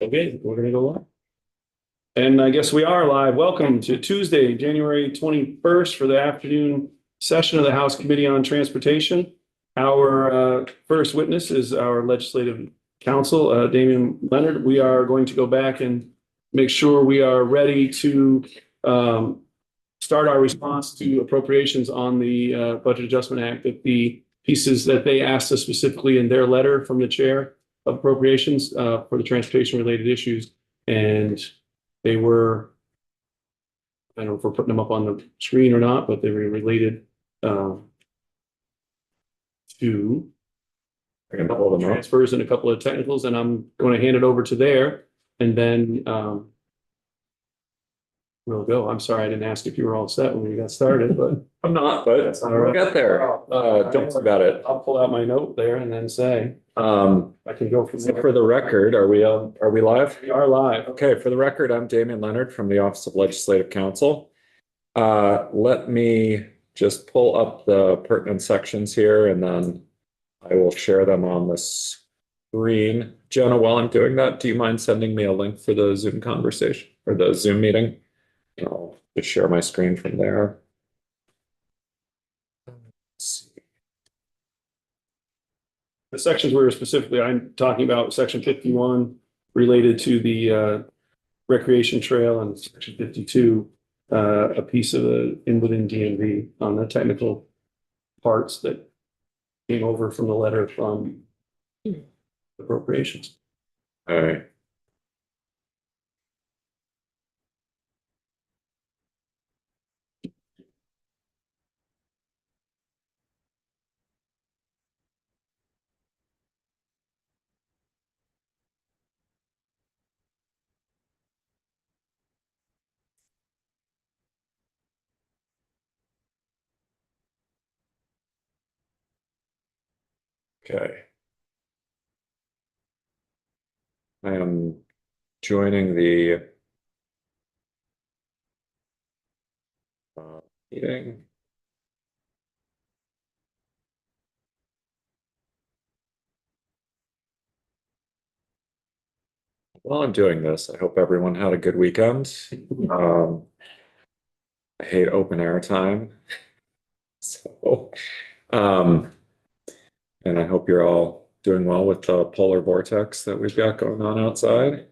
Okay, we're gonna go live. And I guess we are live. Welcome to Tuesday, January 21st for the afternoon session of the House Committee on Transportation. Our first witness is our legislative counsel, Damian Leonard. We are going to go back and make sure we are ready to start our response to appropriations on the Budget Adjustment Act, that the pieces that they asked us specifically in their letter from the chair of appropriations for the transportation related issues. And they were, I don't know if we're putting them up on the screen or not, but they were related to I can pull them up. transfers and a couple of technicals, and I'm going to hand it over to there, and then we'll go. I'm sorry, I didn't ask if you were all set when we got started, but I'm not, but That's all we'll right. get there. Don't worry about it. I'll pull out my note there and then say, Um, I can go from so there. for the record, are we live? We are live. Okay, for the record, I'm Damian Leonard from the Office of Legislative Counsel. Let me just pull up the pertinent sections here and then I will share them on the screen. Jenna, while I'm doing that, do you mind sending me a link for the Zoom conversation or the Zoom meeting? I'll just share my screen from there. Let's see. The sections we were specifically, I'm talking about section 51 related to the recreation trail, and section 52, a piece of the within DMV on the technical parts that came over from the letter from appropriations. All right. Okay. I am joining the meeting. While I'm doing this, I hope everyone had a good weekend. I hate open air time. So, and I hope you're all doing well with the polar vortex that we've got going on outside.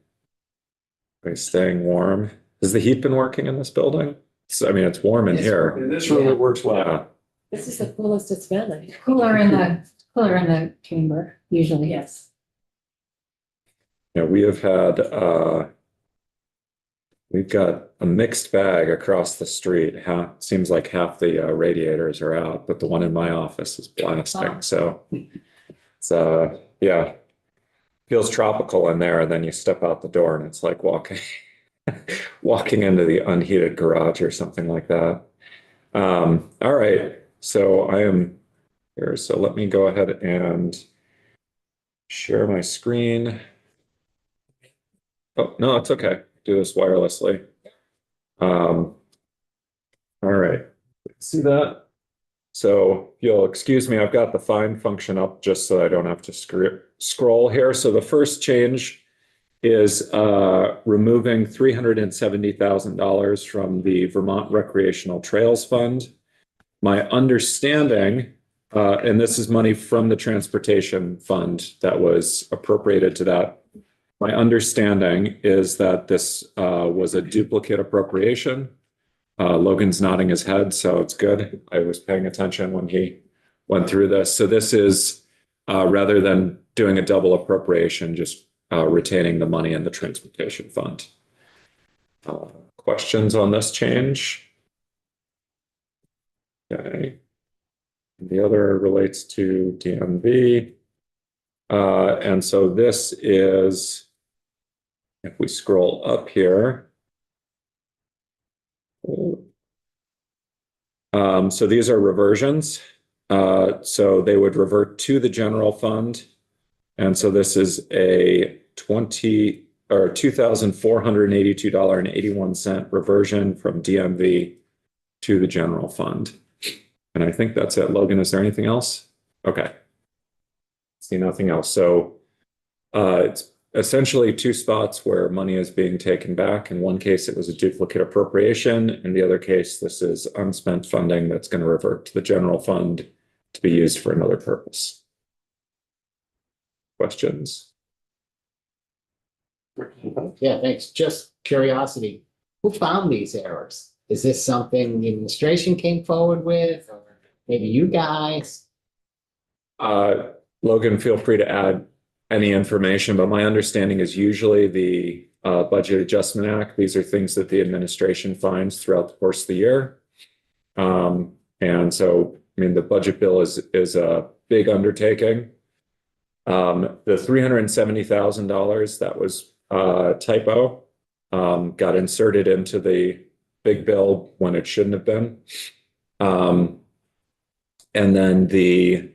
Are you staying warm? Has the heat been working in this building? I mean, it's warm in here. In this room, it works well. Yeah. This is the coolest it's been. Cooler in the chamber, usually, yes. Yeah, we have had we've got a mixed bag across the street. Seems like half the radiators are out, but the one in my office is blasting. Wow. So it's yeah, feels tropical in there, and then you step out the door and it's like walking into the unheated garage or something like that. All right, so I am here. So let me go ahead and share my screen. Oh, no, it's okay. Do this wirelessly. All right. See that? So you'll excuse me, I've got the find function up just so I don't have to scroll here. So the first change is removing $370,000 from the Vermont Recreational Trails Fund. My understanding, and this is money from the transportation fund that was appropriated to that. My understanding is that this was a duplicate appropriation. Logan's nodding his head, so it's good. I was paying attention when he went through this. So this is rather than doing a double appropriation, just retaining the money in the transportation fund. Questions on this change? Okay. The other relates to DMV. And so this is, if we scroll up here, so these are reversions. So they would revert to the general fund. And so this is a $2,482.81 reversion from DMV to the general fund. And I think that's it. Logan, is there anything else? Okay. See nothing else. So it's essentially two spots where money is being taken back. In one case, it was a duplicate appropriation. In the other case, this is unspent funding that's going to revert to the general fund to be used for another purpose. Questions? Yeah, thanks. Just curiosity. Who found these errors? Is this something the administration came forward with, or maybe you guys? Logan, feel free to add any information, but my understanding is usually the Budget Adjustment Act, these are things that the administration finds throughout the course of the year. And so, I mean, the budget bill is a big undertaking. The $370,000 that was typo got inserted into the big bill when it shouldn't have been. And then the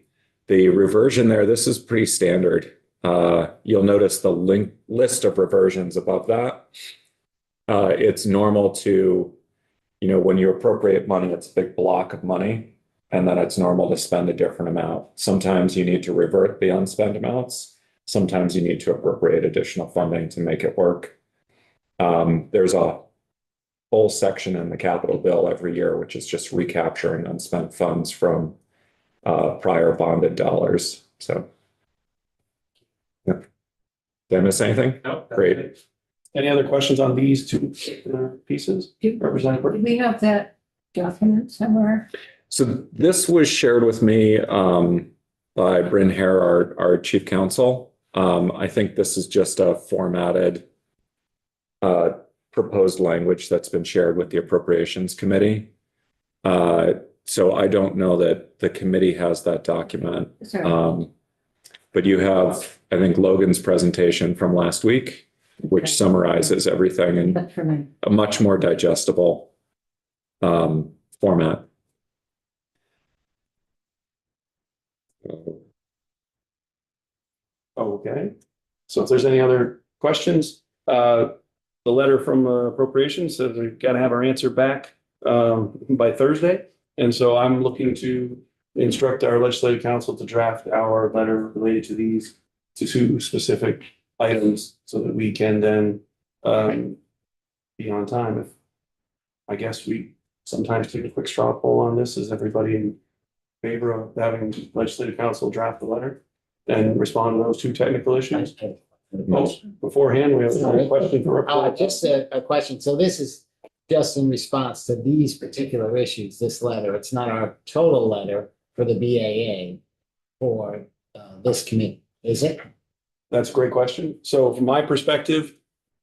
reversion there, this is pretty standard. You'll notice the list of reversions above that. It's normal to, when you appropriate money, it's a big block of money, and then it's normal to spend a different amount. Sometimes you need to revert the unspent amounts. Sometimes you need to appropriate additional funding to make it work. There's a whole section in the capital bill every year, which is just recapturing unspent funds from prior bonded dollars. So, yeah. Did I miss anything? No. Great. Any other questions on these two pieces? Representative Do Burton? we have that document somewhere? So this was shared with me by Bryn Hare, our chief counsel. I think this is just a formatted proposed language that's been shared with the Appropriations Committee. So I don't know that the committee has that document. Sorry. But you have, I think, Logan's presentation from last week, which Okay. summarizes everything in But for me, a much more digestible format. Okay. So if there's any other questions, the letter from appropriations says we've got to have our answer back by Thursday. And so I'm looking to instruct our legislative council to draft our letter related to these two specific items so that we can then be on time. If I guess we sometimes take a quick straw poll on this. Is everybody in favor of having legislative council draft the letter and respond to those two technical issues? Oh, beforehand, we have a question for. Just a question. So this is just in response to these particular issues, this letter. It's not our total letter for the BAA for this committee, is it? That's a great question. So from my perspective,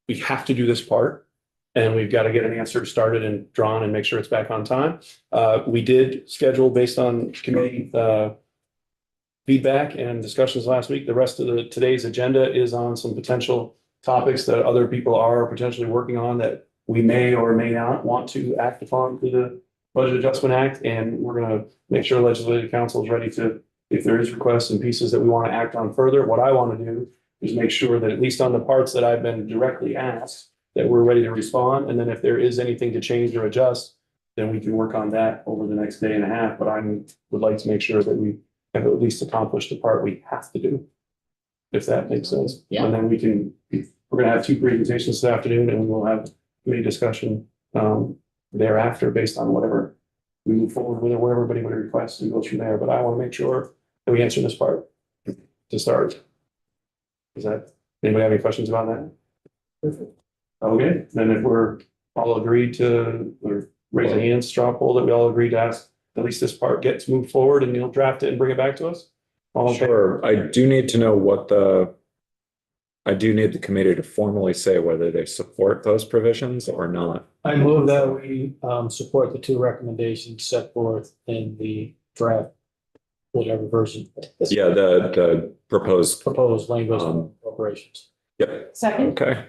we have to do this part. And we've got to get an answer started and drawn and make sure it's back on time. We did schedule based on committee feedback and discussions last week. The rest of today's agenda is on some potential topics that other people are potentially working on that we may or may not want to act upon through the Budget Adjustment Act. And we're going to make sure legislative council is ready to, if there is requests and pieces that we want to act on further. What I want to do is make sure that at least on the parts that I've been directly asked, that we're ready to respond. And then if there is anything to change or adjust, then we can work on that over the next day and a half. But I would like to make sure that we have at least accomplished the part we have to do. If that makes sense. Yeah. And then we're gonna have two presentations this afternoon and we'll have a discussion thereafter based on whatever we move forward with or where everybody would request and go from there. But I want to make sure that we answer this part to start. Anybody have any questions about that? Okay, then if we're all agreed to, or raise a hand, straw poll, that we all agree to ask, at least this part gets moved forward and you'll draft it and bring it back to us? All in favor? Sure. I do need to know I do need the committee to formally say whether they support those provisions or not. I move that we support the two recommendations set forth in the draft, whatever version. Yeah, the proposed. Proposed language Um, appropriations. Yep. second, Okay.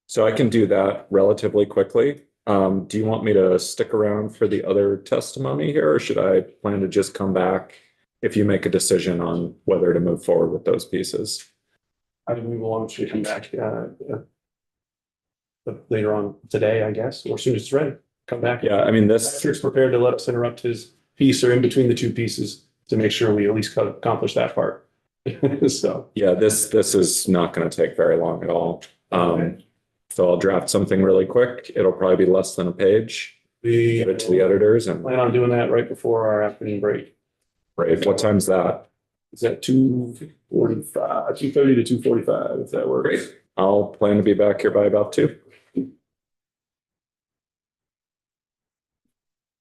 So I can do that relatively quickly. Do you want me to stick around for the other testimony here, or should I plan to just come back if you make a decision on whether to move forward with those pieces? I mean, we will want you to come back later on today, I guess, or as soon as it's ready, come back. Yeah, I mean, Patrick's prepared to let us interrupt his piece or in between the two pieces to make sure we at least accomplish that part. So, Yeah, this is not going to take very long at all. So I'll draft something really quick. It'll probably be less than a page. Give it to the editors and plan on doing that right before our afternoon break. brave. What time's that? Is that 2:45, 2:30 to 2:45, if that works? Great. I'll plan to be back here by about 2.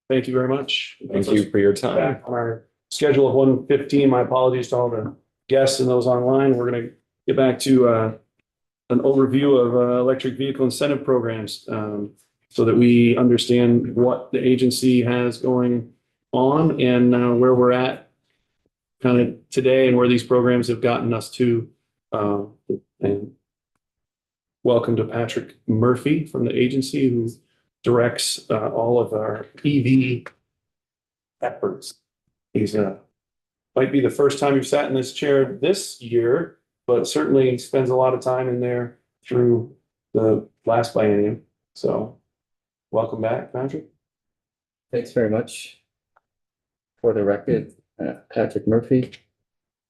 Thank you very much. Thank you for your time. Back on our schedule of 1:15. My apologies to all the guests and those online. We're gonna get back to an overview of electric vehicle incentive programs, so that we understand what the agency has going on and where we're at kind of today and where these programs have gotten us to. And welcome to Patrick Murphy from the agency, who directs all of our EV efforts. He's might be the first time you've sat in this chair this year, but certainly spends a lot of time in there through the last biennium. So welcome back, Patrick. Thanks very much. For the record, Patrick Murphy,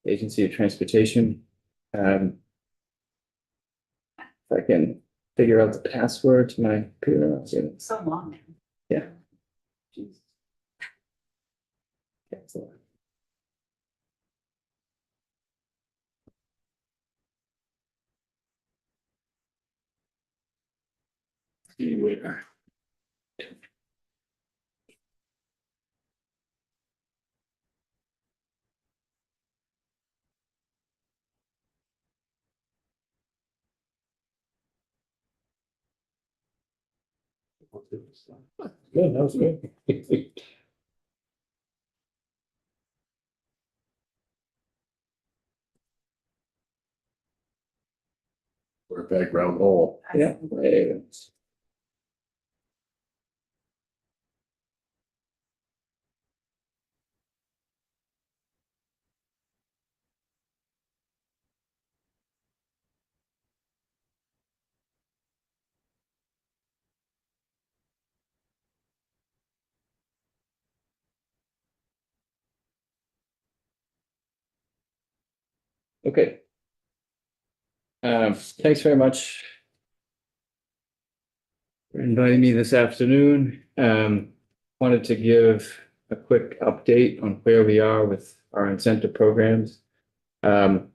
Agency of Transportation. If I can figure out the password to my computer, I'll get it. So long. Yeah. Jeez. Excellent. See where. Good, that was good. Or background hole. Yeah. Okay. Thanks very much for inviting me this afternoon. Wanted to give a quick update on where we are with our incentive programs. Many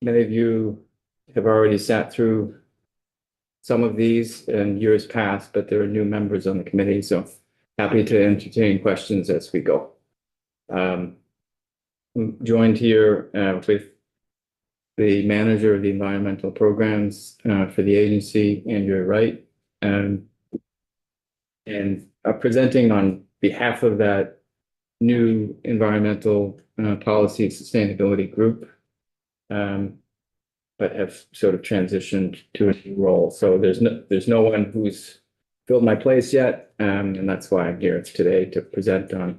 of you have already sat through some of these in years past, but there are new members on the committee, so happy to entertain questions as we go. I'm joined here with the manager of the environmental programs for the agency, Andrew Wright, and presenting on behalf of that new environmental policy and sustainability group, but have sort of transitioned to a new role. So there's no one who's filled my place yet, and that's why I'm here today to present on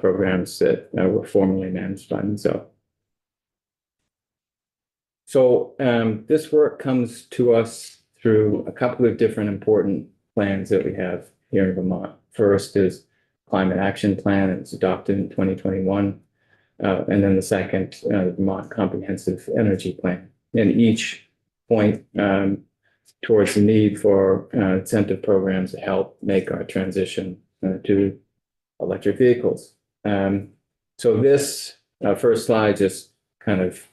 programs that were formerly managed by myself. So this work comes to us through a couple of different important plans that we have here in Vermont. First is Climate Action Plan. It was adopted in 2021. And then the second, Vermont Comprehensive Energy Plan. And each point towards the need for incentive programs to help make our transition to electric vehicles. So this first slide just kind of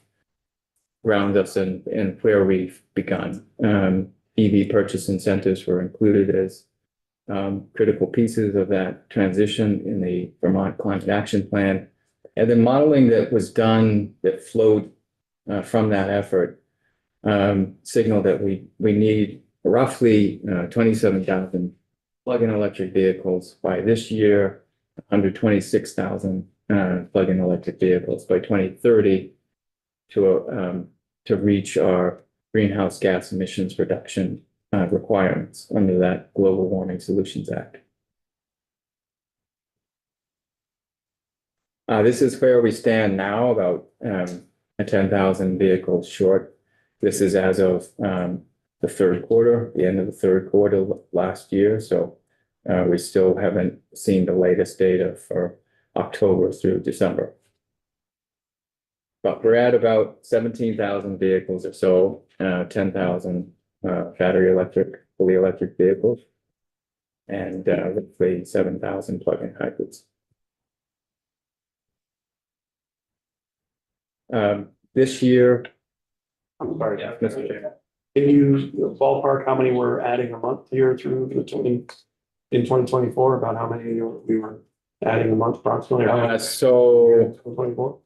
ground us in where we've begun. EV purchase incentives were included as critical pieces of that transition in the Vermont Climate Action Plan. And the modeling that was done that flowed from that effort signaled that we need roughly 27,000 plug-in electric vehicles by this year, 126,000 plug-in electric vehicles by 2030 to reach our greenhouse gas emissions reduction requirements under that Global Warming Solutions Act. This is where we stand now, about 10,000 vehicles short. This is as of the third quarter, the end of the third quarter last year. So we still haven't seen the latest data for October through December. but we're at about 17,000 vehicles or so, 10,000 battery electric, fully electric vehicles. And roughly 7,000 plug-in hybrids. This year, I'm sorry. Mr. Chair. Can you ballpark how many we're adding a month here through the in 2024, about how many we were adding a month approximately? or how many So, 2024,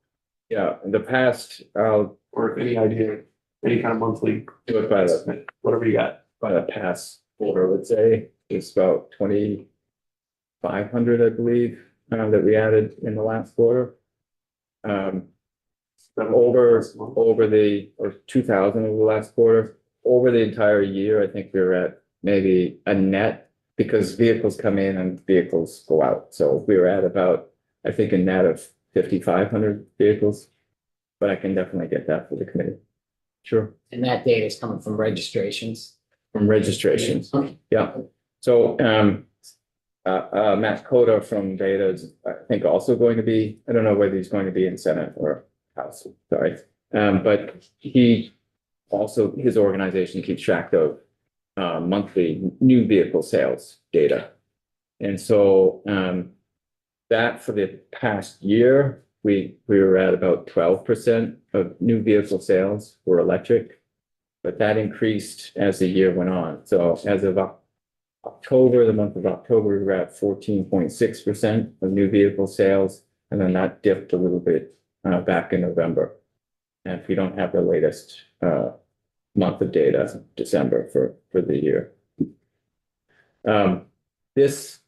yeah, in the past, I'll or if any idea, any kind of monthly, do it whatever you got. by the past quarter, I would say, it's about 2,500, I believe, that we added in the last quarter. Over the, or 2,000 over the last quarter, over the entire year, I think we were at maybe a net, because vehicles come in and vehicles go out. So we were at about, I think, a net of 5,500 vehicles. But I can definitely get that for the committee. Sure. And that data is coming from registrations. From registrations, yeah. So Matt Coda from Beta is, I think, also going to be, I don't know whether he's going to be in Senate or House, sorry. But he also, his organization keeps track of monthly new vehicle sales data. And so that for the past year, we were at about 12% of new vehicle sales were electric. But that increased as the year went on. So as of October, the month of October, we were at 14.6% of new vehicle sales. And then that dipped a little bit back in November. And if you don't have the latest month of data, December for the year. This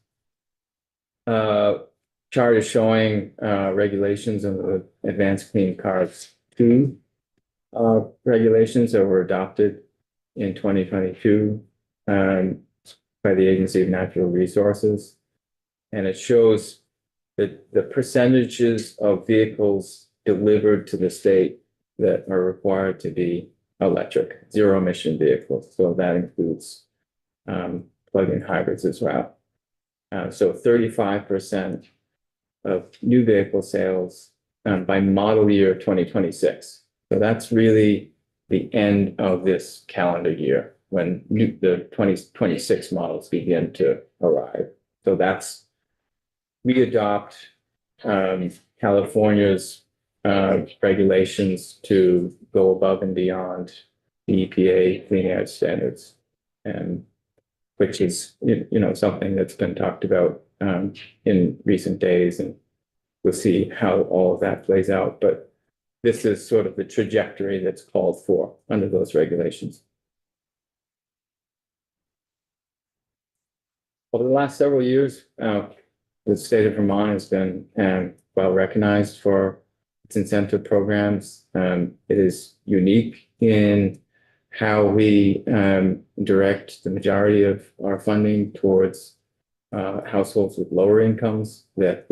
chart is showing regulations of the Advanced Clean Cars 2 regulations that were adopted in 2022 by the Agency of Natural Resources. And it shows that the percentages of vehicles delivered to the state that are required to be electric, zero emission vehicles. So that includes plug-in hybrids as well. So 35% of new vehicle sales by model year 2026. So that's really the end of this calendar year when the 2026 models begin to arrive. So that's, we adopt California's regulations to go above and beyond the EPA clean air standards, and which is, something that's been talked about in recent days, and we'll see how all of that plays out. But this is sort of the trajectory that's called for under those regulations. Over the last several years, the state of Vermont has been well recognized for its incentive programs. It is unique in how we direct the majority of our funding towards households with lower incomes, that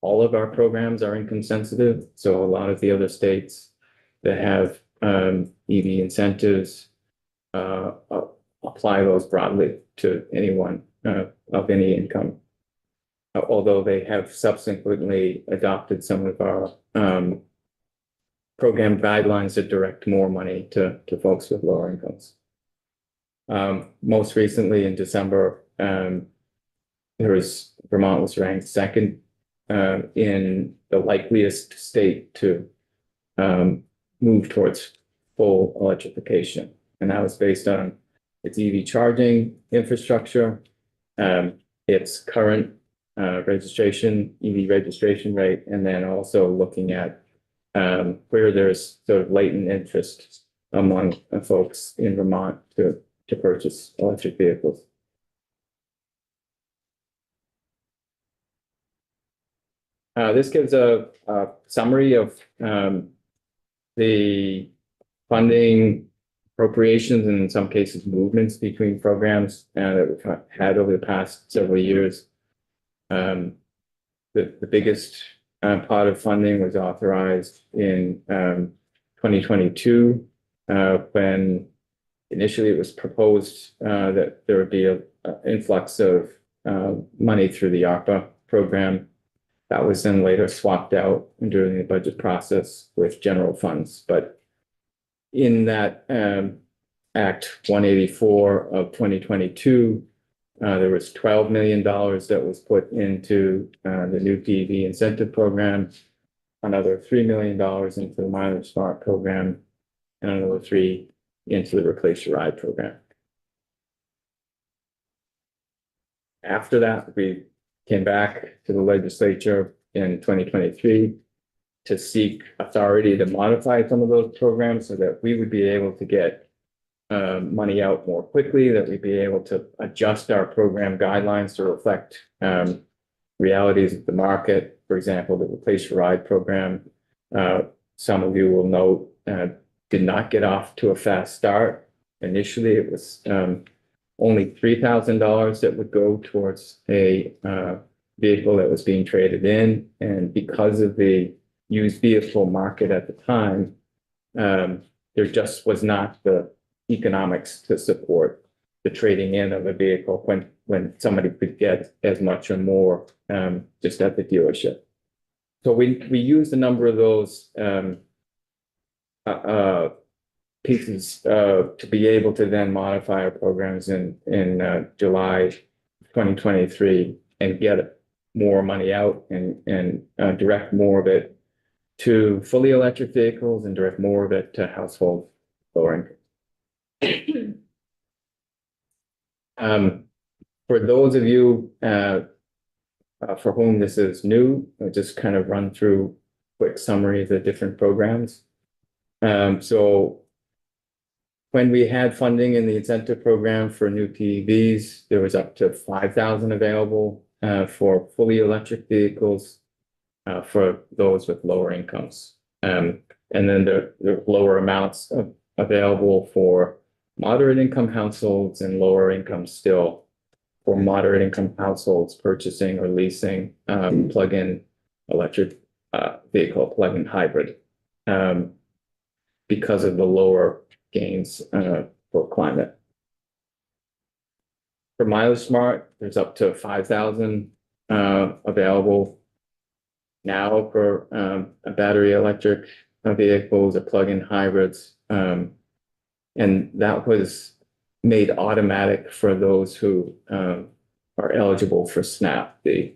all of our programs are income sensitive. So a lot of the other states that have EV incentives apply those broadly to anyone of any income. Although they have subsequently adopted some of our program guidelines that direct more money to folks with lower incomes. Most recently in December, Vermont was ranked second in the likeliest state to move towards full electrification. And that was based on its EV charging infrastructure, its current EV registration rate, and then also looking at where there's sort of latent interest among folks in Vermont to purchase electric vehicles. This gives a summary of the funding appropriations and in some cases movements between programs that we've had over the past several years. The biggest pot of funding was authorized in 2022 when initially it was proposed that there would be an influx of money through the ARPA program. That was then later swapped out during the budget process with general funds, but in that Act 184 of 2022, there was $12 million that was put into the new PV incentive program, another $3 million into the Mileage Smart program, and another $3 million into the Replace Your Ride program. After that, we came back to the legislature in 2023 to seek authority to modify some of those programs so that we would be able to get money out more quickly, that we'd be able to adjust our program guidelines to reflect realities of the market. For example, the Replace Your Ride program, some of you will note, did not get off to a fast start. Initially, it was only $3,000 that would go towards a vehicle that was being traded in. And because of the used vehicle market at the time, there just was not the economics to support the trading in of a vehicle when somebody could get as much or more just at the dealership. So we used a number of those pieces to be able to then modify our programs in July 2023 and get more money out and direct more of it to fully electric vehicles and direct more of it to household lower income. For those of you for whom this is new, I'll just kind of run through a quick summary of the different programs. So when we had funding in the incentive program for new PEVs, there was up to 5,000 available for fully electric vehicles for those with lower incomes. And then there are lower amounts available for moderate income households and lower income still for moderate income households purchasing or leasing plug-in electric vehicle, plug-in hybrid, because of the lower gains for climate. For Mileage Smart, there's up to 5,000 available now for battery electric vehicles or plug-in hybrids. And that was made automatic for those who are eligible for SNAP, the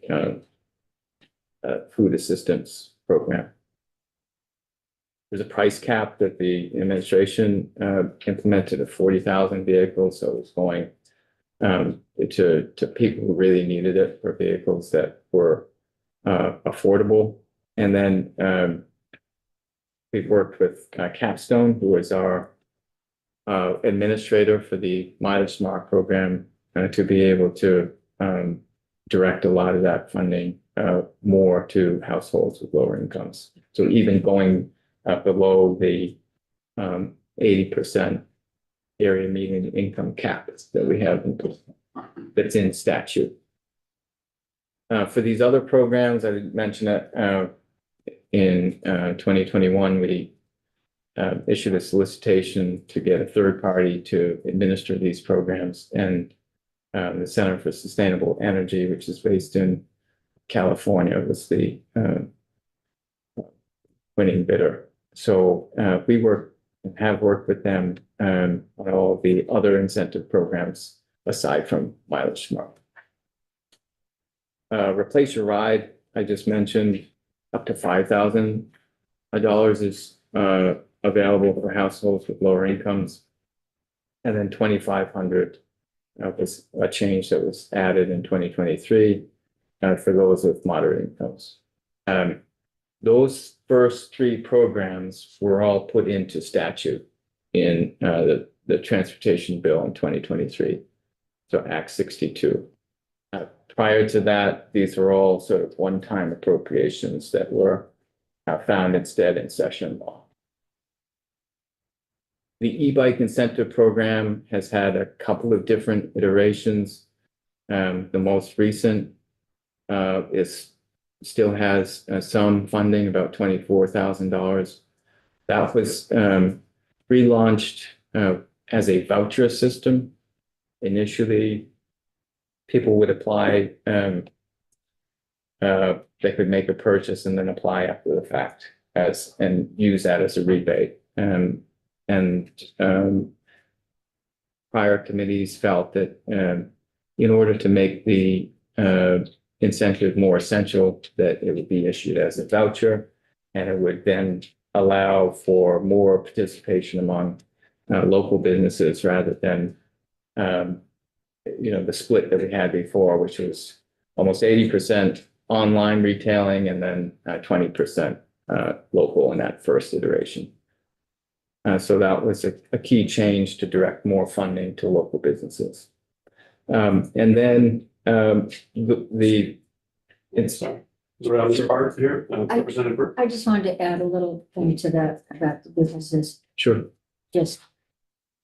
food assistance program. There's a price cap that the administration implemented of 40,000 vehicles, so it's going to people who really needed it for vehicles that were affordable. And then we've worked with Capstone, who is our administrator for the Mileage Smart program, to be able to direct a lot of that funding more to households with lower incomes. So even going below the 80% area median income cap that we have that's in statute. For these other programs, I mentioned that in 2021, we issued a solicitation to get a third party to administer these programs, and the Center for Sustainable Energy, which is based in California, was the winning bidder. So we have worked with them on all the other incentive programs aside from Mileage Smart. Replace Your Ride, I just mentioned, up to $5,000 is available for households with lower incomes. And then $2,500 was a change that was added in 2023 for those with moderate incomes. Those first three programs were all put into statute in the transportation bill in 2023, so Act 62. Prior to that, these were all sort of one-time appropriations that were found instead in session law. The e-bike incentive program has had a couple of different iterations. The most recent still has some funding, about $24,000. That was relaunched as a voucher system. Initially, people would apply they could make a purchase and then apply after the fact and use that as a rebate. And prior committees felt that in order to make the incentive more essential, that it would be issued as a voucher, and it would then allow for more participation among local businesses rather than the split that we had before, which was almost 80% online retailing and then 20% local in that first iteration. So that was a key change to direct more funding to local businesses. And then it's Sorry. Is there another part here? Representative Burke? I just wanted to add a little thing to that about the businesses, sure. just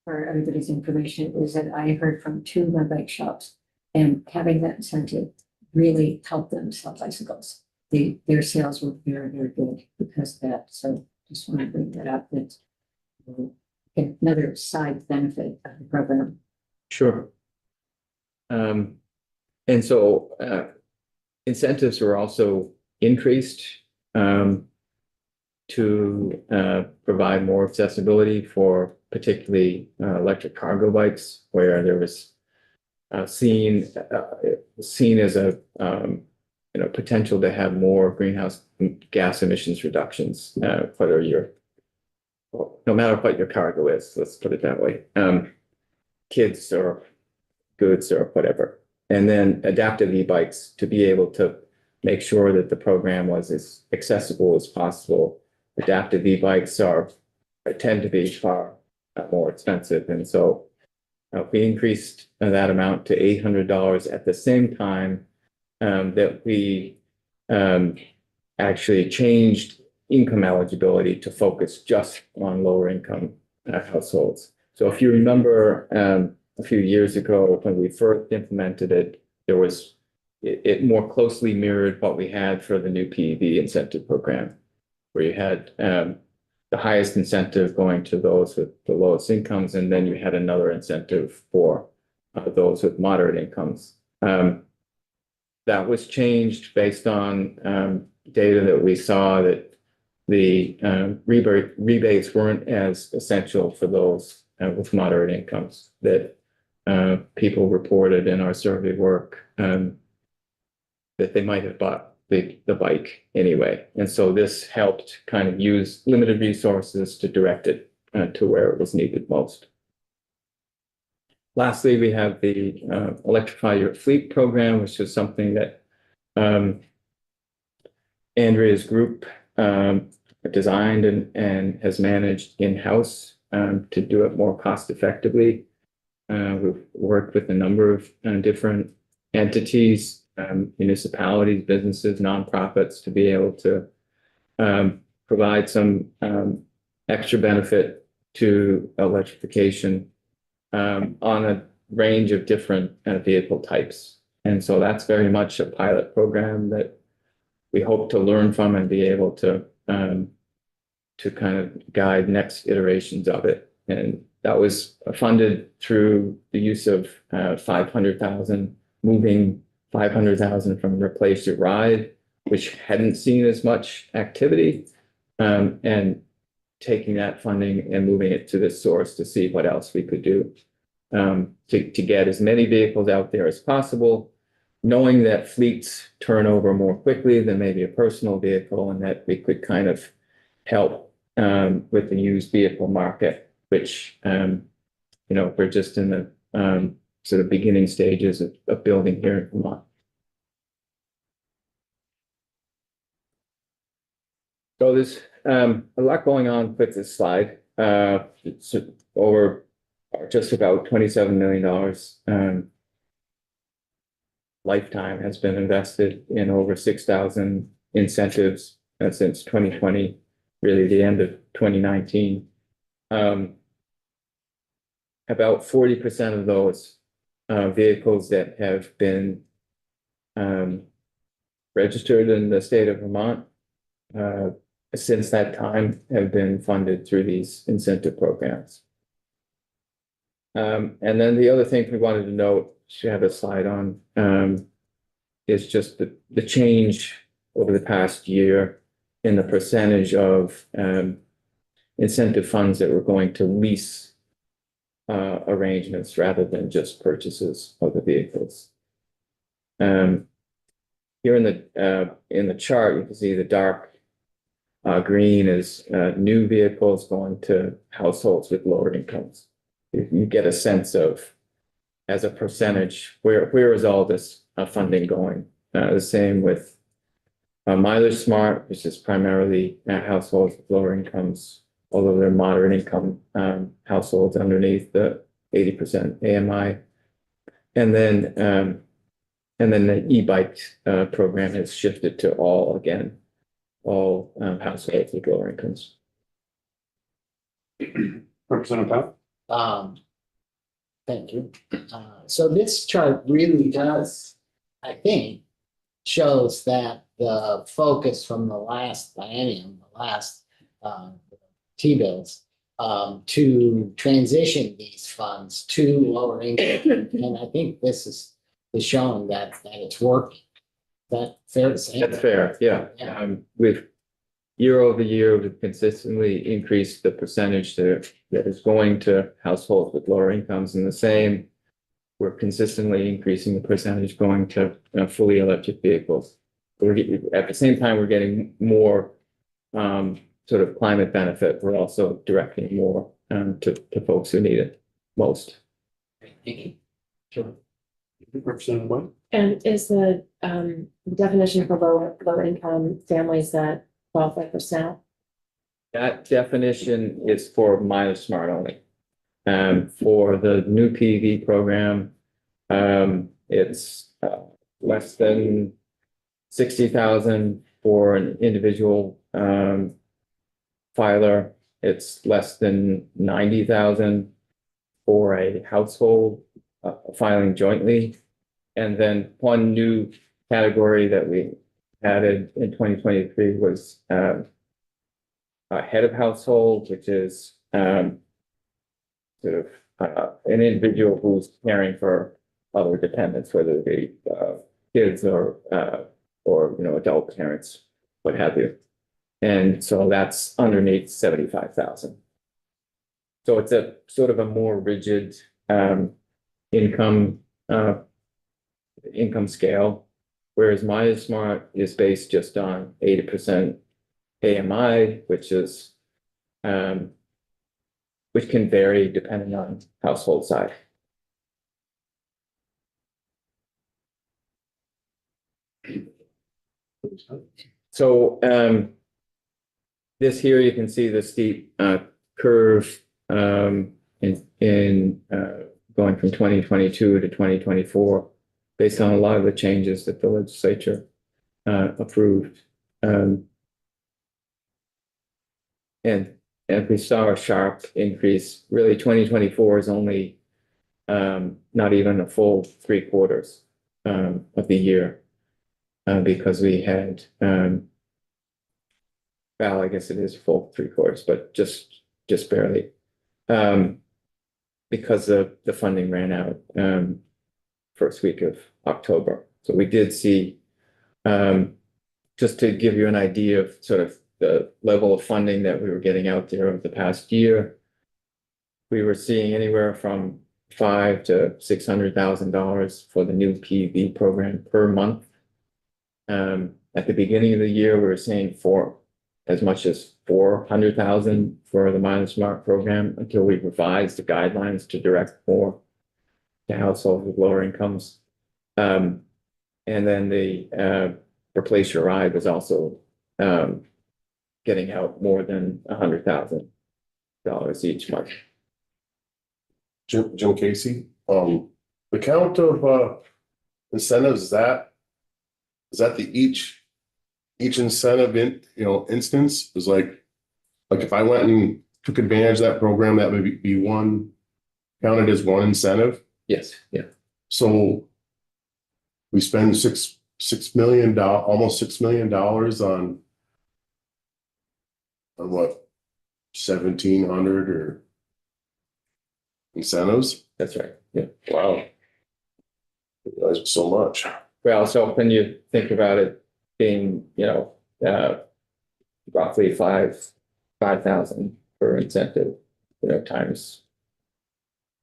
for everybody's information, is that I heard from 2 of my bike shops, and having that incentive really helped them sell bicycles. Their sales were very, very good because of that. So just want to bring that up. That's another side benefit of the program. Sure. And so incentives were also increased to provide more accessibility for particularly electric cargo bikes, where there was seen as a potential to have more greenhouse gas emissions reductions, whether you're no matter what your cargo is, let's put it that way, kids or goods or whatever. And then adaptive e-bikes to be able to make sure that the program was as accessible as possible. Adaptive e-bikes tend to be far more expensive. And so we increased that amount to $800 at the same time that we actually changed income eligibility to focus just on lower income households. So if you remember a few years ago when we first implemented it, it more closely mirrored what we had for the new PEV incentive program, where you had the highest incentive going to those with the lowest incomes, and then you had another incentive for those with moderate incomes. That was changed based on data that we saw that the rebates weren't as essential for those with moderate incomes, that people reported in our survey work that they might have bought the bike anyway. And so this helped kind of use limited resources to direct it to where it was needed most. Lastly, we have the Electrify Your Fleet program, which is something that Andrea's group designed and has managed in-house to do it more cost effectively. We've worked with a number of different entities, municipalities, businesses, nonprofits, to be able to provide some extra benefit to electrification on a range of different vehicle types. And so that's very much a pilot program that we hope to learn from and be able to kind of guide next iterations of it. And that was funded through the use of 500,000, moving 500,000 from Replace Your Ride, which hadn't seen as much activity, and taking that funding and moving it to this source to see what else we could do to get as many vehicles out there as possible, knowing that fleets turn over more quickly than maybe a personal vehicle, and that we could kind of help with the used vehicle market, which we're just in the sort of beginning stages of building here in Vermont. So there's a lot going on with this slide. It's over just about $27 million lifetime has been invested in over 6,000 incentives since 2020, really the end of 2019. About 40% of those vehicles that have been registered in the state of Vermont since that time have been funded through these incentive programs. And then the other thing we wanted to note, we have a slide on, is just the change over the past year in the percentage of incentive funds that were going to lease arrangements rather than just purchases of the vehicles. Here in the chart, you can see the dark green is new vehicles going to households with lower incomes. You get a sense of, as a percentage, where is all this funding going? The same with Mileage Smart, which is primarily households with lower incomes, although they're moderate income households underneath the 80% AMI. And then the e-bike program has shifted to all households with lower incomes. Representative Powell? Thank you. So this chart really does, I think, shows that the focus from the last biennium, the last T-bills, to transition these funds to lower income. And I think this is showing that it's working. Is that fair to say? That's fair, yeah. Yeah. With year over year, we've consistently increased the percentage that is going to households with lower incomes, and the same, we're consistently increasing the percentage going to fully electric vehicles. At the same time, we're getting more sort of climate benefit. We're also directing more to folks who need it most. Thank you. Sure. Representative White? And is the definition for low income families that qualify for SNAP? That definition is for Mileage Smart only. For the new PV program, it's less than 60,000 for an individual filer. It's less than 90,000 for a household filing jointly. And then one new category that we added in 2023 was a head of household, which is sort of an individual who's caring for other dependents, whether they kids or adult parents, what have you. And so that's underneath 75,000. So it's a sort of a more rigid income scale, whereas Mileage Smart is based just on 80% AMI, which can vary depending on household size. So this here, you can see the steep curve in going from 2022 to 2024, based on a lot of the changes that the legislature approved. And we saw a sharp increase. Really, 2024 is only not even a full 3 quarters of the year, because we had, well, I guess it is a full 3 quarters, but just barely, because the funding ran out first week of October. So we did see, just to give you an idea of sort of the level of funding that we were getting out there over the past year, we were seeing anywhere from $500,000 to $600,000 for the new PV program per month. At the beginning of the year, we were seeing as much as $400,000 for the Mileage Smart program, until we revised the guidelines to direct more to households with lower incomes. And then the Replace Your Ride was also getting out more than $100,000 each month. Jim Casey, the count of incentives, is that the each incentive instance is like if I went and took advantage of that program, that would be one counted as one incentive. Yes, yeah. So we spend almost $6 million on what, 1,700 or incentives? That's right. Yeah. Wow. That's so much. well, so when you think about it being, roughly 5,000 per incentive, times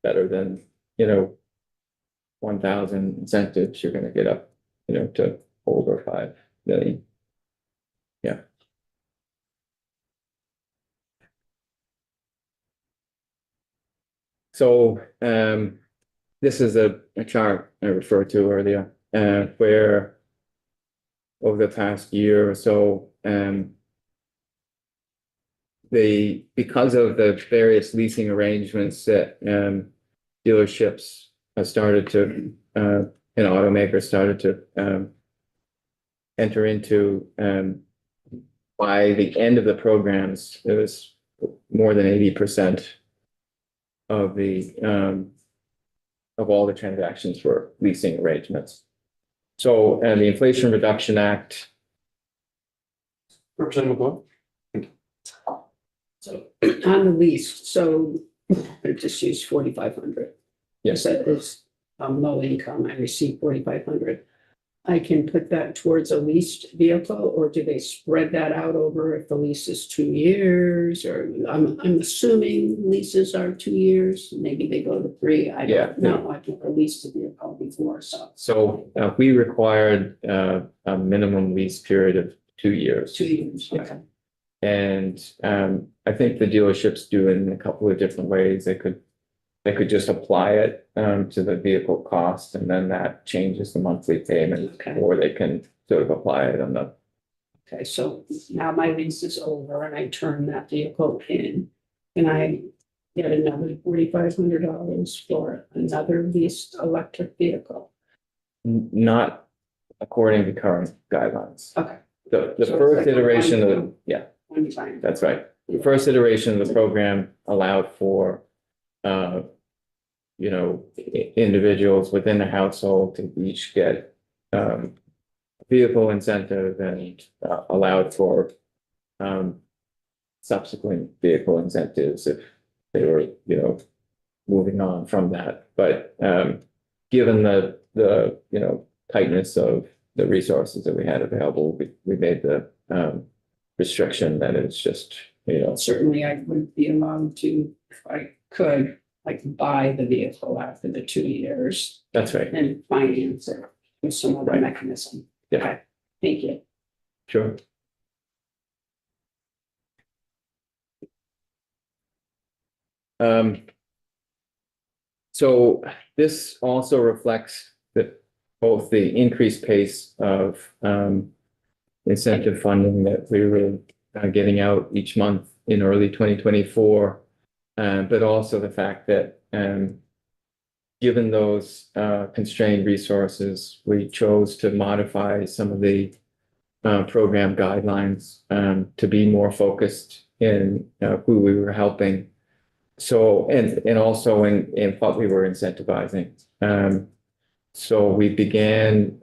better than, 1,000 incentives, you're gonna get up, to over 5 million. Yeah. So, this is a chart I referred to earlier, where over the past year or so, because of the various leasing arrangements that dealerships have started to and automakers started to enter into, by the end of the programs, it was more than 80% of all the transactions were leasing arrangements. So, and the Inflation Reduction Act. Representative McCoy? So on the lease, so I just use 4,500. Yes. That is low income. I receive 4,500. I can put that towards a leased vehicle, or do they spread that out over if the lease is 2 years? Or I'm assuming leases are 2 years. Maybe they go to 3. I Yeah. don't know. I've never leased a vehicle before, so So we required a minimum lease period of 2 years. 2 years. Yeah. Okay. And I think the dealerships do it in a couple of different ways. They could just apply it to the vehicle cost, and then that changes the monthly payment. Okay. Or they can sort of apply it on the, Okay, so now my lease is over and I turn that vehicle in. And I get another $4,500 for another leased electric vehicle. not according to current guidelines. Okay. The So it's first like a iteration of, one-time. yeah, One time. that's right. The first iteration of the program allowed for, individuals within the household to each get vehicle incentive, and allowed for subsequent vehicle incentives if they were, moving on from that. But given the tightness of the resources that we had available, we made the restriction that it's just, Certainly I would be allowed to, if I could, like buy the vehicle after the 2 years that's right. and finance it with some other Right. mechanism. Yeah. Okay, thank you. Sure. So this also reflects that both the increased pace of incentive funding that we were getting out each month in early 2024, but also the fact that given those constrained resources, we chose to modify some of the program guidelines to be more focused in who we were helping. So, and also in what we were incentivizing. So we began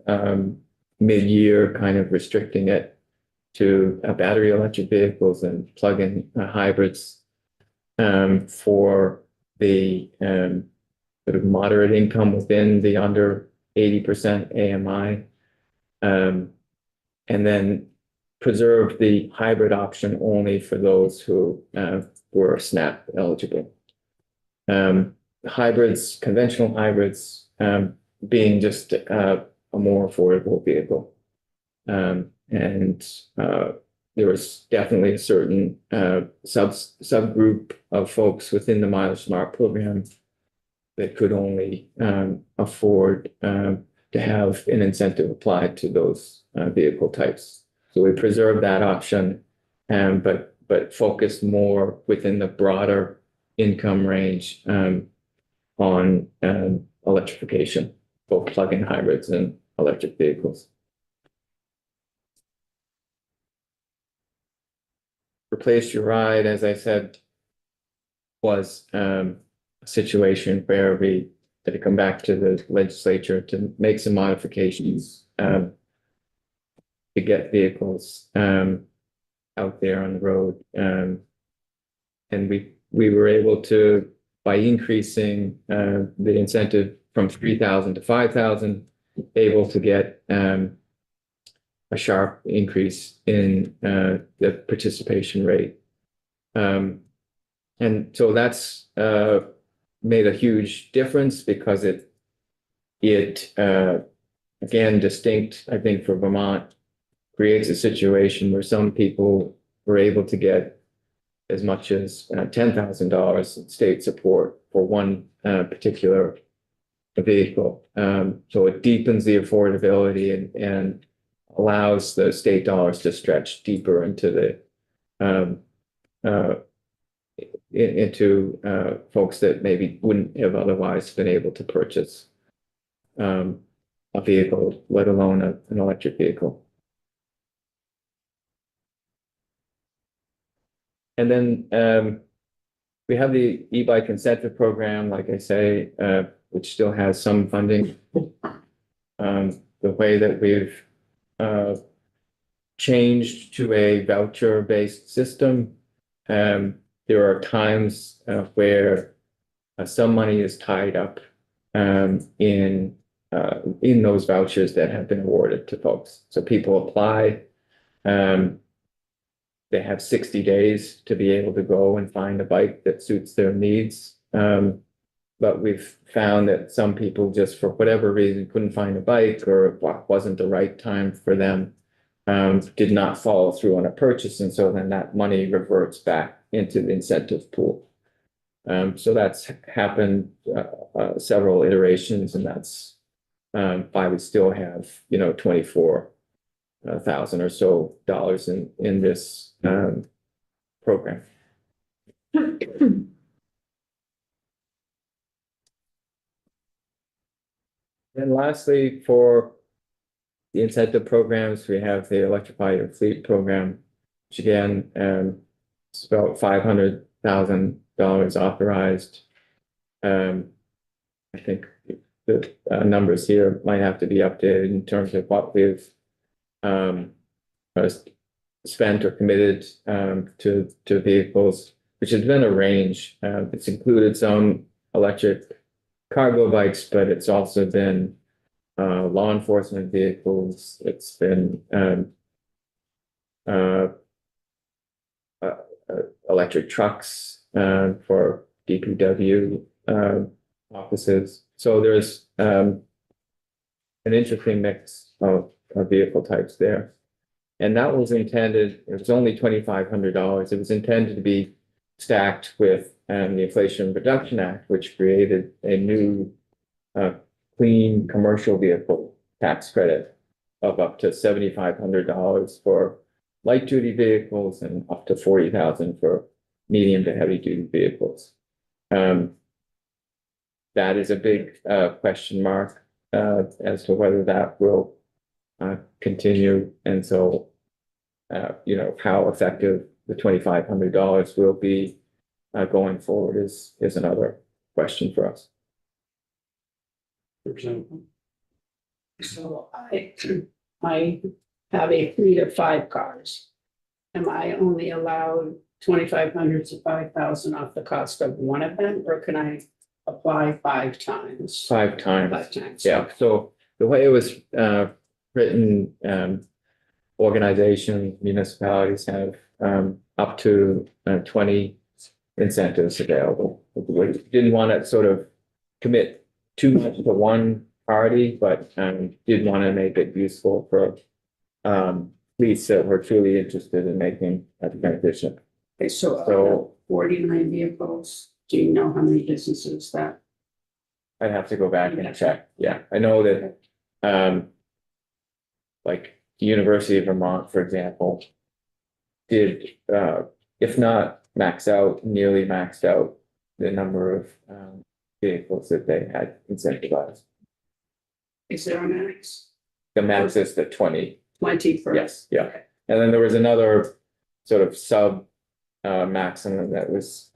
mid-year kind of restricting it to battery electric vehicles and plug-in hybrids for the sort of moderate income within the under 80% AMI. And then preserve the hybrid option only for those who were SNAP eligible. Hybrids, conventional hybrids, being just a more affordable vehicle. And there was definitely a certain subgroup of folks within the Mileage Smart program that could only afford to have an incentive applied to those vehicle types. So we preserved that option, but focused more within the broader income range on electrification, both plug-in hybrids and electric vehicles. Replace Your Ride, as I said, was a situation where we had to come back to the legislature to make some modifications to get vehicles out there on the road. And we were able to, by increasing the incentive from 3,000 to 5,000, able to get a sharp increase in the participation rate. And so that's made a huge difference because it again, distinct, I think, for Vermont, creates a situation where some people were able to get as much as $10,000 in state support for one particular vehicle. So it deepens the affordability and allows the state dollars to stretch deeper into folks that maybe wouldn't have otherwise been able to purchase a vehicle, let alone an electric vehicle. And then we have the e-bike incentive program, like I say, which still has some funding. The way that we've changed to a voucher-based system, there are times where some money is tied up in those vouchers that have been awarded to folks. So people apply. They have 60 days to be able to go and find a bike that suits their needs. But we've found that some people just for whatever reason couldn't find a bike or it wasn't the right time for them, did not follow through on a purchase. And so then that money reverts back into the incentive pool. So that's happened several iterations, and that's why we still have, 24,000 or so dollars in this program. And lastly, for the incentive programs, we have the Electrify Your Fleet program, which again, it's about $500,000 authorized. I think the numbers here might have to be updated in terms of what we've spent or committed to vehicles, which has been a range. It's included some electric cargo bikes, but it's also been law enforcement vehicles. It's been electric trucks for DPW offices. So there's an interesting mix of vehicle types there. And that was intended, it was only $2,500. It was intended to be stacked with the Inflation Reduction Act, which created a new clean commercial vehicle tax credit of up to $7,500 for light duty vehicles and up to $40,000 for medium to heavy duty vehicles. That is a big question mark as to whether that will continue. And so, how effective the $2,500 will be going forward is another question for us. For example. So I have a fleet of 5 cars. Am I only allowed 2,500 to 5,000 off the cost of one of them, or can I apply 5 times? 5 times. 5 times. Yeah. So the way it was written, organizations, municipalities have up to 20 incentives available. We didn't want to sort of commit too much to one party, but did want to make it useful for fleets that were truly interested in making a transition. Okay, so out of So 49 vehicles, do you know how many businesses that? I'd have to go back and check. Yeah, I know that like the University of Vermont, for example, did if not max out, nearly maxed out the number of vehicles that they had incentivized. Is there a max? The max is the 20. 20 per? Yes, yeah. And then there was another sort of sub maximum that was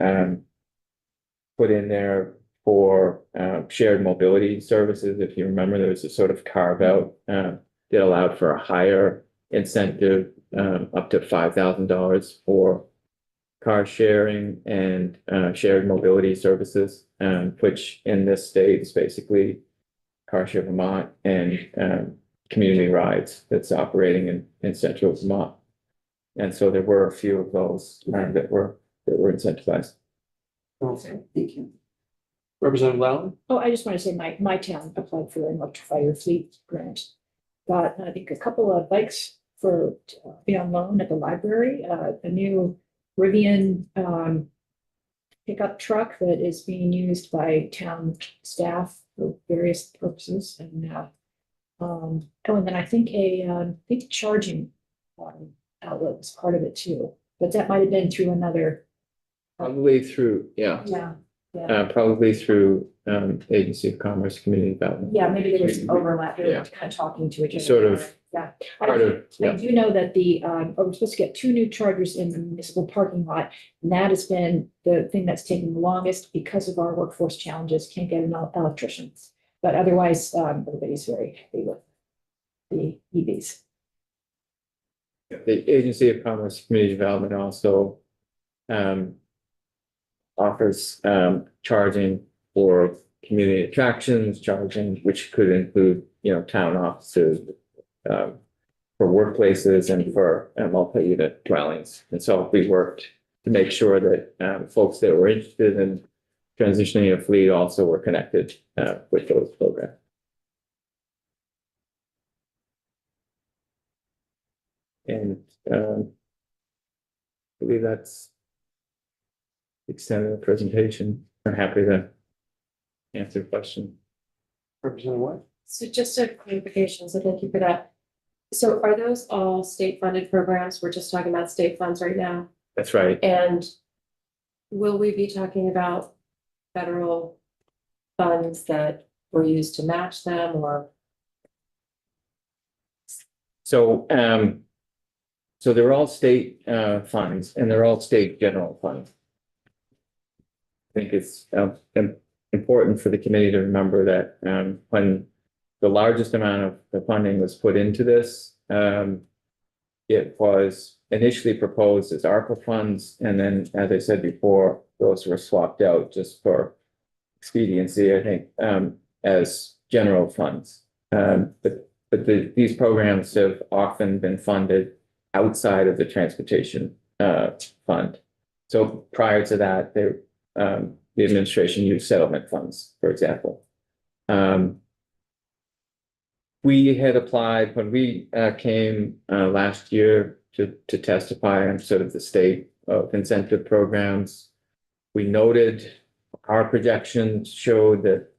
put in there for shared mobility services. If you remember, there was a sort of carve out that allowed for a higher incentive up to $5,000 for car sharing and shared mobility services, which in this state is basically CarShare Vermont and Community Rides that's operating in central Vermont. And so there were a few of those that were incentivized. Okay, thank you. Representative Loudon? Oh, I just want to say my town applied for an electrify your fleet grant. Got, I think, a couple of bikes for be on loan at the library, a new Rivian pickup truck that is being used by town staff for various purposes and oh, and then I think I think charging outlet was part of it too, but that might have been through another. Probably through, yeah, probably through Agency of Commerce Community Development. Yeah, maybe there was some overlap. They Yeah. were kind of talking to each other. Sort of Yeah. Part of, I yeah, do know that we're supposed to get 2 new chargers in the municipal parking lot. And that has been the thing that's taken the longest because of our workforce challenges, can't get enough electricians. But otherwise, everybody's very happy with the EVs. the Agency of Commerce Community Development also offers charging for community attractions, charging, which could include, town offices, for workplaces and for multi-unit dwellings. And so we worked to make sure that folks that were interested in transitioning a fleet also were connected with those programs. And I believe that's the extent of the presentation. I'm happy to answer questions. Representative White? So just a clarification, so thank you for that. So are those all state funded programs? We're just talking about state funds right now. That's right. And will we be talking about federal funds that were used to match them or? So, so they're all state funds and they're all state general funds. I think it's important for the committee to remember that when the largest amount of the funding was put into this, it was initially proposed as ARPA funds, and then, as I said before, those were swapped out just for expediency, I think, as general funds. These programs have often been funded outside of the transportation fund. So prior to that, the administration used settlement funds, for example. We had applied when we came last year to testify on sort of the state of incentive programs. We noted our projections showed that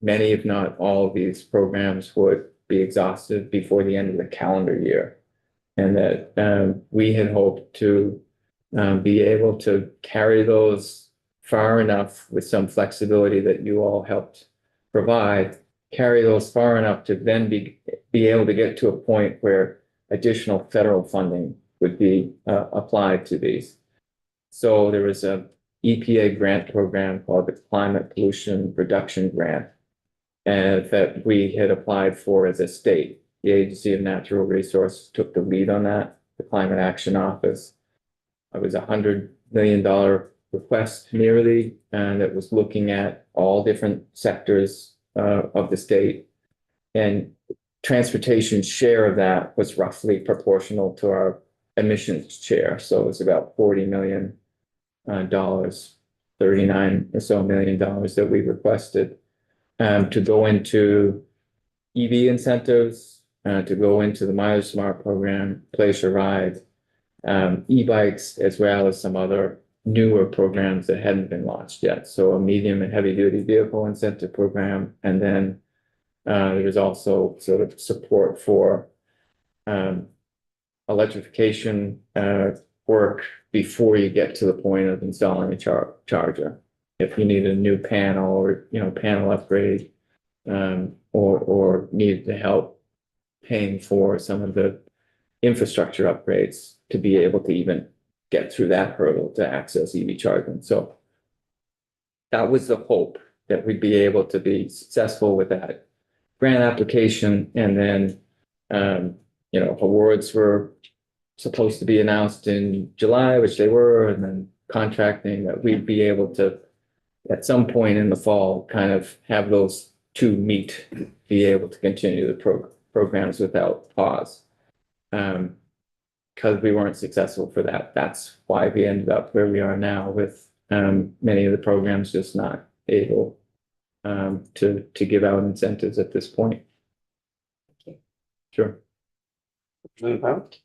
many, if not all, of these programs would be exhausted before the end of the calendar year. And that we had hoped to be able to carry those far enough with some flexibility that you all helped provide, carry those far enough to then be able to get to a point where additional federal funding would be applied to these. So there was a EPA grant program called the Climate Pollution Reduction Grant, and that we had applied for as a state. The Agency of Natural Resources took the lead on that, the Climate Action Office. It was $100 million request nearly, and it was looking at all different sectors of the state. And transportation's share of that was roughly proportional to our emissions share. So it was about $40 million, $39 or so million that we requested to go into EV incentives, to go into the Mileage Smart program, Place Your Ride, e-bikes, as well as some other newer programs that hadn't been launched yet. So a medium and heavy duty vehicle incentive program. And then there's also sort of support for electrification work before you get to the point of installing a charger. If you need a new panel or, panel upgrade, or need the help paying for some of the infrastructure upgrades to be able to even get through that hurdle to access EV charging. So that was the hope, that we'd be able to be successful with that grant application. And then, awards were supposed to be announced in July, which they were, and then contracting, that we'd be able to, at some point in the fall, kind of have those be able to continue the programs without pause. Because we weren't successful for that. That's why we ended up where we are now with many of the programs just not able to give out incentives at this point. Sure.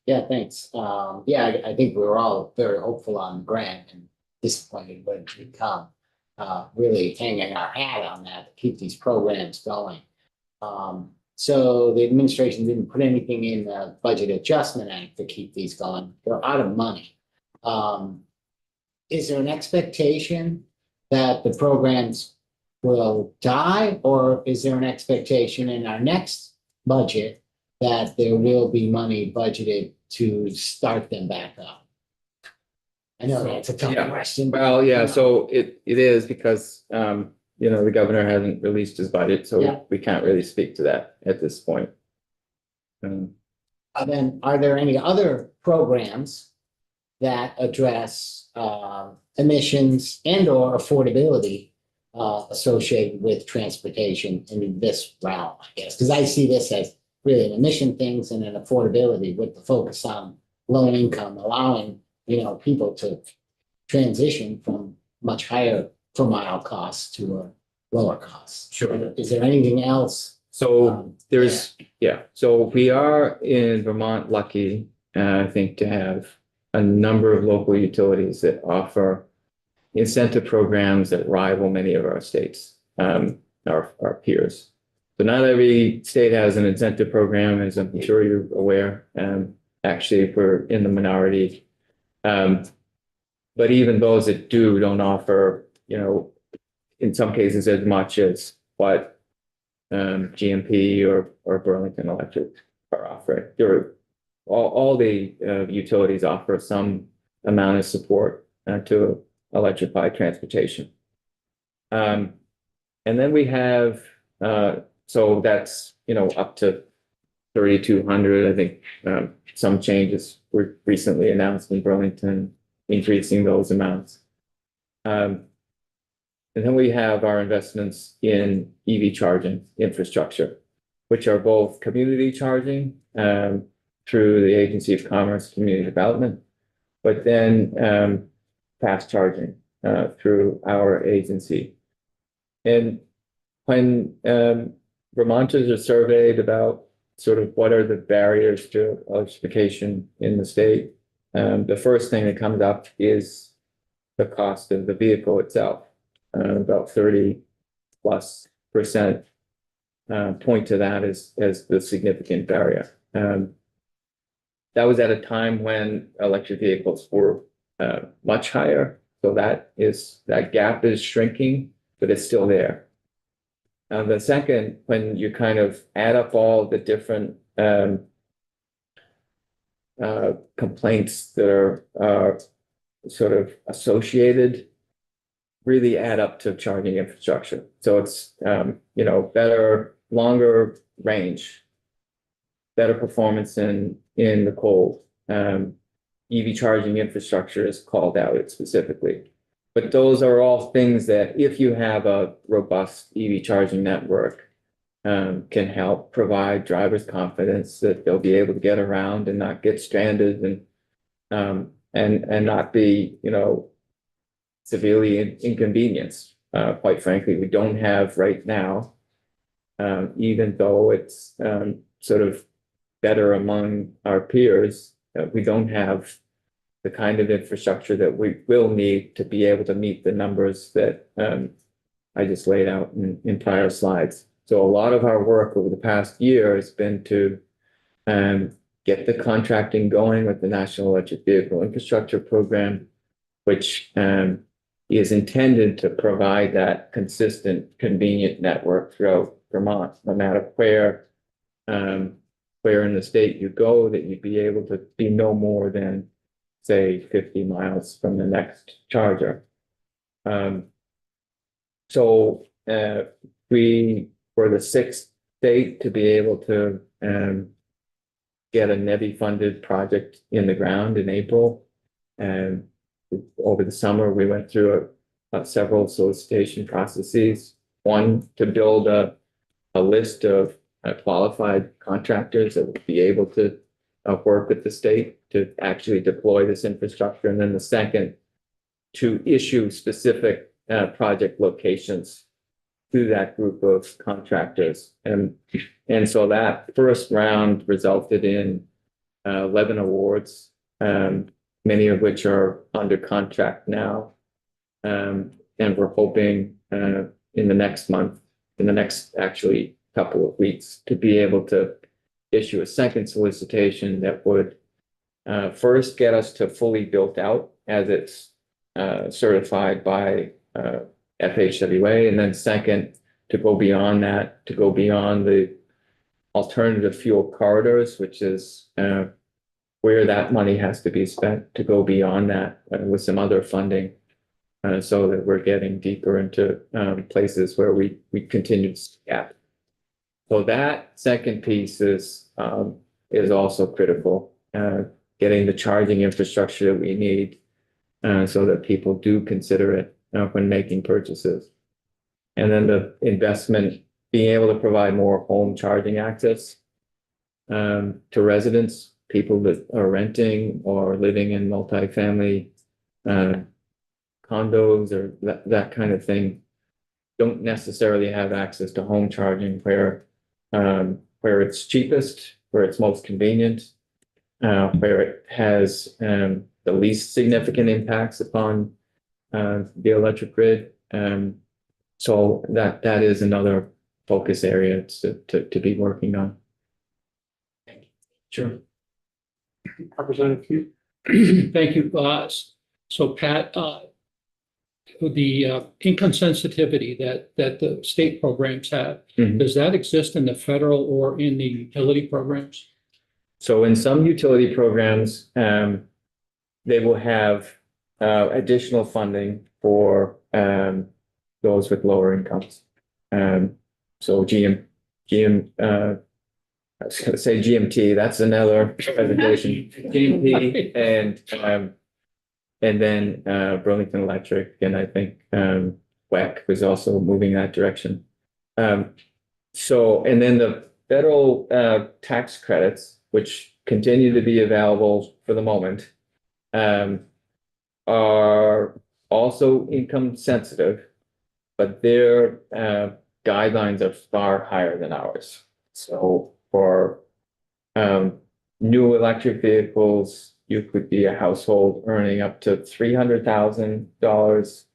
Yeah, thanks. Yeah, I think we were all very hopeful on the grant and disappointed when it didn't come. Really hanging our hat on that to keep these programs going. So the administration didn't put anything in the Budget Adjustment Act to keep these going. They're out of money. Is there an expectation that the programs will die, or is there an expectation in our next budget that there will be money budgeted to start them back up? I know that's a tough Yeah. question. Well, yeah, so it is because, the governor hasn't released his budget, Yeah. so we can't really speak to that at this point. Then are there any other programs that address emissions and or affordability associated with transportation in this realm, I guess? Because I see this as really an emission things and an affordability with the focus on low income, allowing, people to transition from much higher per mile costs to a lower cost. Sure. Is there anything else? So so we are in Vermont lucky, I think, to have a number of local utilities that offer incentive programs that rival many of our states, our peers. So not every state has an incentive program, as I'm sure you're aware. Actually, we're in the minority. But even those that don't offer, in some cases as much as what GMP or Burlington Electric are offering. All the utilities offer some amount of support to electrify transportation. And then we have, so that's, up to 3,200. I think some changes were recently announced in Burlington, increasing those amounts. And then we have our investments in EV charging infrastructure, which are both community charging through the Agency of Commerce Community Development, but then fast charging through our agency. And when Vermonters are surveyed about sort of what are the barriers to electrification in the state, the first thing that comes up is the cost of the vehicle itself. About 30+% point to that as the significant barrier. That was at a time when electric vehicles were much higher. So that gap is shrinking, but it's still there. The second, when you kind of add up all the different complaints that are sort of associated, really add up to charging infrastructure. So it's, better, longer range, better performance in the cold. EV charging infrastructure is called out specifically. But those are all things that if you have a robust EV charging network, can help provide drivers confidence that they'll be able to get around and not get stranded and not be, severely inconvenienced. Quite frankly, we don't have right now, even though it's sort of better among our peers, we don't have the kind of infrastructure that we will need to be able to meet the numbers that I just laid out in prior slides. So a lot of our work over the past year has been to get the contracting going with the National Electric Vehicle Infrastructure Program, which is intended to provide that consistent, convenient network throughout Vermont, no matter where in the state you go, that you'd be able to be no more than, say, 50 miles from the next charger. So we were the sixth state to be able to get a NEVI-funded project in the ground in April. And over the summer, we went through several solicitation processes. One, to build a a list of qualified contractors that would be able to work with the state to actually deploy this infrastructure. And then the second, to issue specific project locations to that group of contractors. And so that first round resulted in 11 awards, many of which are under contract now. And we're hoping in the next month, in the next actually couple of weeks, to be able to issue a second solicitation that would first get us to fully built out as it's certified by FHWA, and then second, to go beyond that, to go beyond the alternative fuel corridors, which is where that money has to be spent, to go beyond that with some other funding, so that we're getting deeper into places where we continue to gap. So that second piece is also critical, getting the charging infrastructure that we need so that people do consider it when making purchases. And then the investment, being able to provide more home charging access to residents, people that are renting or living in multifamily condos or that kind of thing, don't necessarily have access to home charging where it's cheapest, where it's most convenient, where it has the least significant impacts upon the electric grid. So that is another focus area to be working on. Sure. Representative Hugh? Thank you. So Pat, the income sensitivity that the state programs have, does that exist in the federal or in the utility programs? So in some utility programs, they will have additional funding for those with lower incomes. So I was going to say GMT, that's another presentation. GMT and then Burlington Electric, and I think WEC was also moving that direction. So, and then the federal tax credits, which continue to be available for the moment, are also income sensitive, but their guidelines are far higher than ours. So for new electric vehicles, you could be a household earning up to $300,000,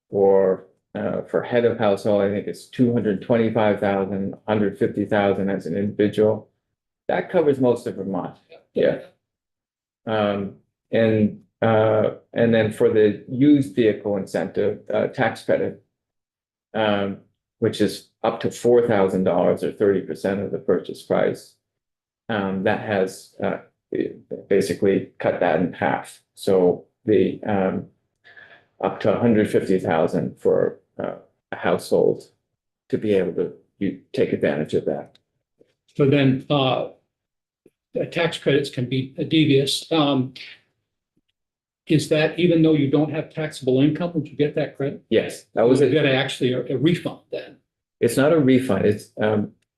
or for head of household, I think it's $225,000, $150,000 as an individual. That covers most of Vermont. Yeah. And then for the used vehicle incentive tax credit, which is up to $4,000 or 30% of the purchase price, that has basically cut that in half. So the up to $150,000 for a household to be able to take advantage of that. So then the tax credits can be devious. Is that even though you don't have taxable income, would you get that credit? Yes, that was You get actually a refund then. It's not a refund. It's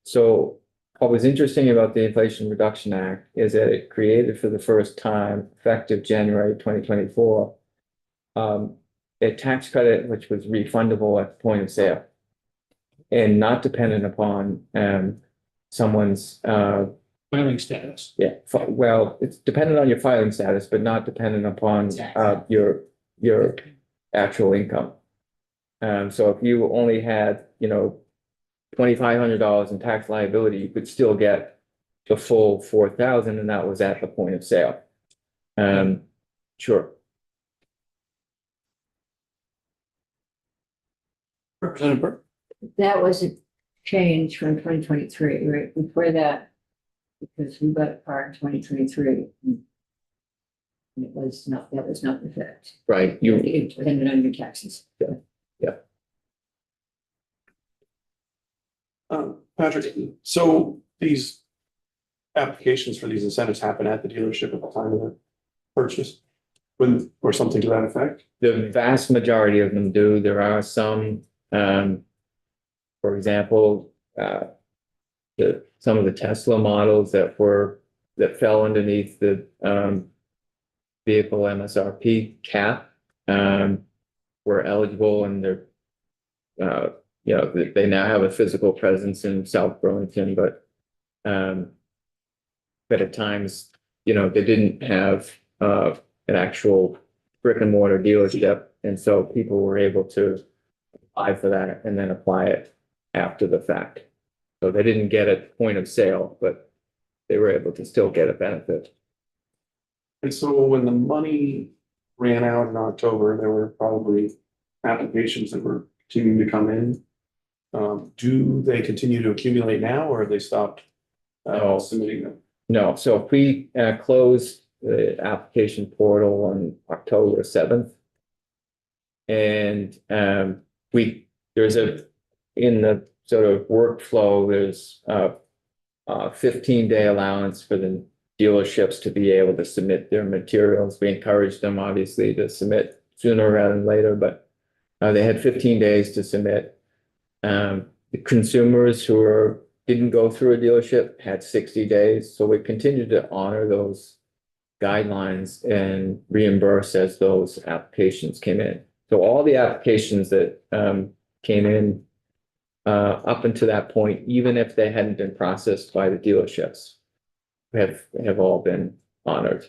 so what was interesting about the Inflation Reduction Act is that it created for the first time, effective January 2024, a tax credit which was refundable at the point of sale and not dependent upon someone's Filing status. yeah, well, it's dependent on your filing status, but not dependent upon your actual income. So if you only had, $2,500 in tax liability, you could still get the full 4,000, and that was at the point of sale. Sure. Representative Burke? That was a change from 2023, right? Before that, because we bought a car in 2023. And it was not, that was not the effect. Right. It depended on your taxes. Patrick, so these applications for these incentives happen at the dealership at the time of the purchase, or something to that effect? The vast majority of them do. There are some, for example, some of the Tesla models that fell underneath the vehicle MSRP cap were eligible, and they're they now have a physical presence in South Burlington, but at times, they didn't have an actual brick and mortar dealership, and so people were able to apply for that and then apply it after the fact. So they didn't get a point of sale, but they were able to still get a benefit. And so when the money ran out in October, there were probably applications that were continuing to come in. Do they continue to accumulate now, or have they stopped No. submitting them? No, so if we closed the application portal on October 7th. And there's in the sort of workflow, there's a 15-day allowance for the dealerships to be able to submit their materials. We encouraged them obviously to submit sooner rather than later, but they had 15 days to submit. The consumers who didn't go through a dealership had 60 days. So we continued to honor those guidelines and reimburse as those applications came in. So all the applications that came in up until that point, even if they hadn't been processed by the dealerships, have all been honored.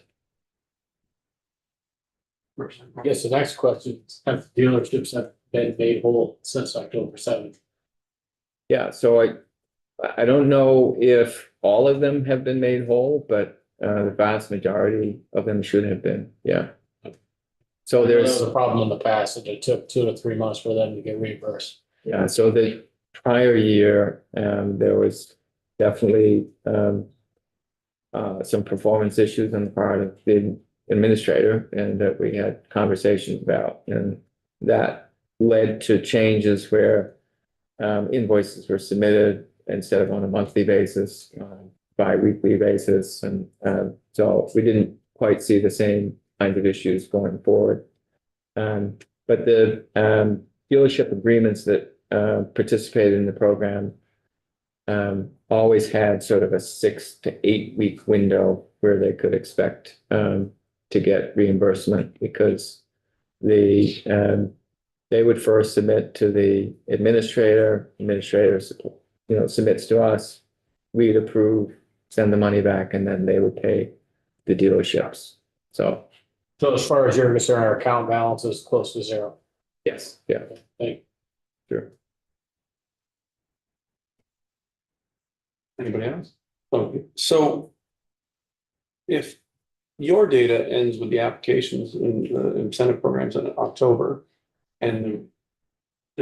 I guess the next question is, have dealerships have been made whole since October 7th? Yeah, so I don't know if all of them have been made whole, but the vast majority of them should have been, yeah. So There there's, was a problem in the past that it took 2 to 3 months for them to get reimbursed. yeah, so the prior year, there was definitely some performance issues on the part of the administrator, and that we had conversations about, and that led to changes where invoices were submitted instead of on a monthly basis, bi-weekly basis, and so we didn't quite see the same kind of issues going forward. But the dealership agreements that participated in the program always had sort of a 6 to 8 week window where they could expect to get reimbursement, because they would first submit to the administrator submits to us, we'd approve, send the money back, and then they would pay the dealerships. So So as far as you're concerned, our account balance is close to zero. yes, yeah, Thank sure. Anybody else? Okay, so if your data ends with the applications and incentive programs in October, and the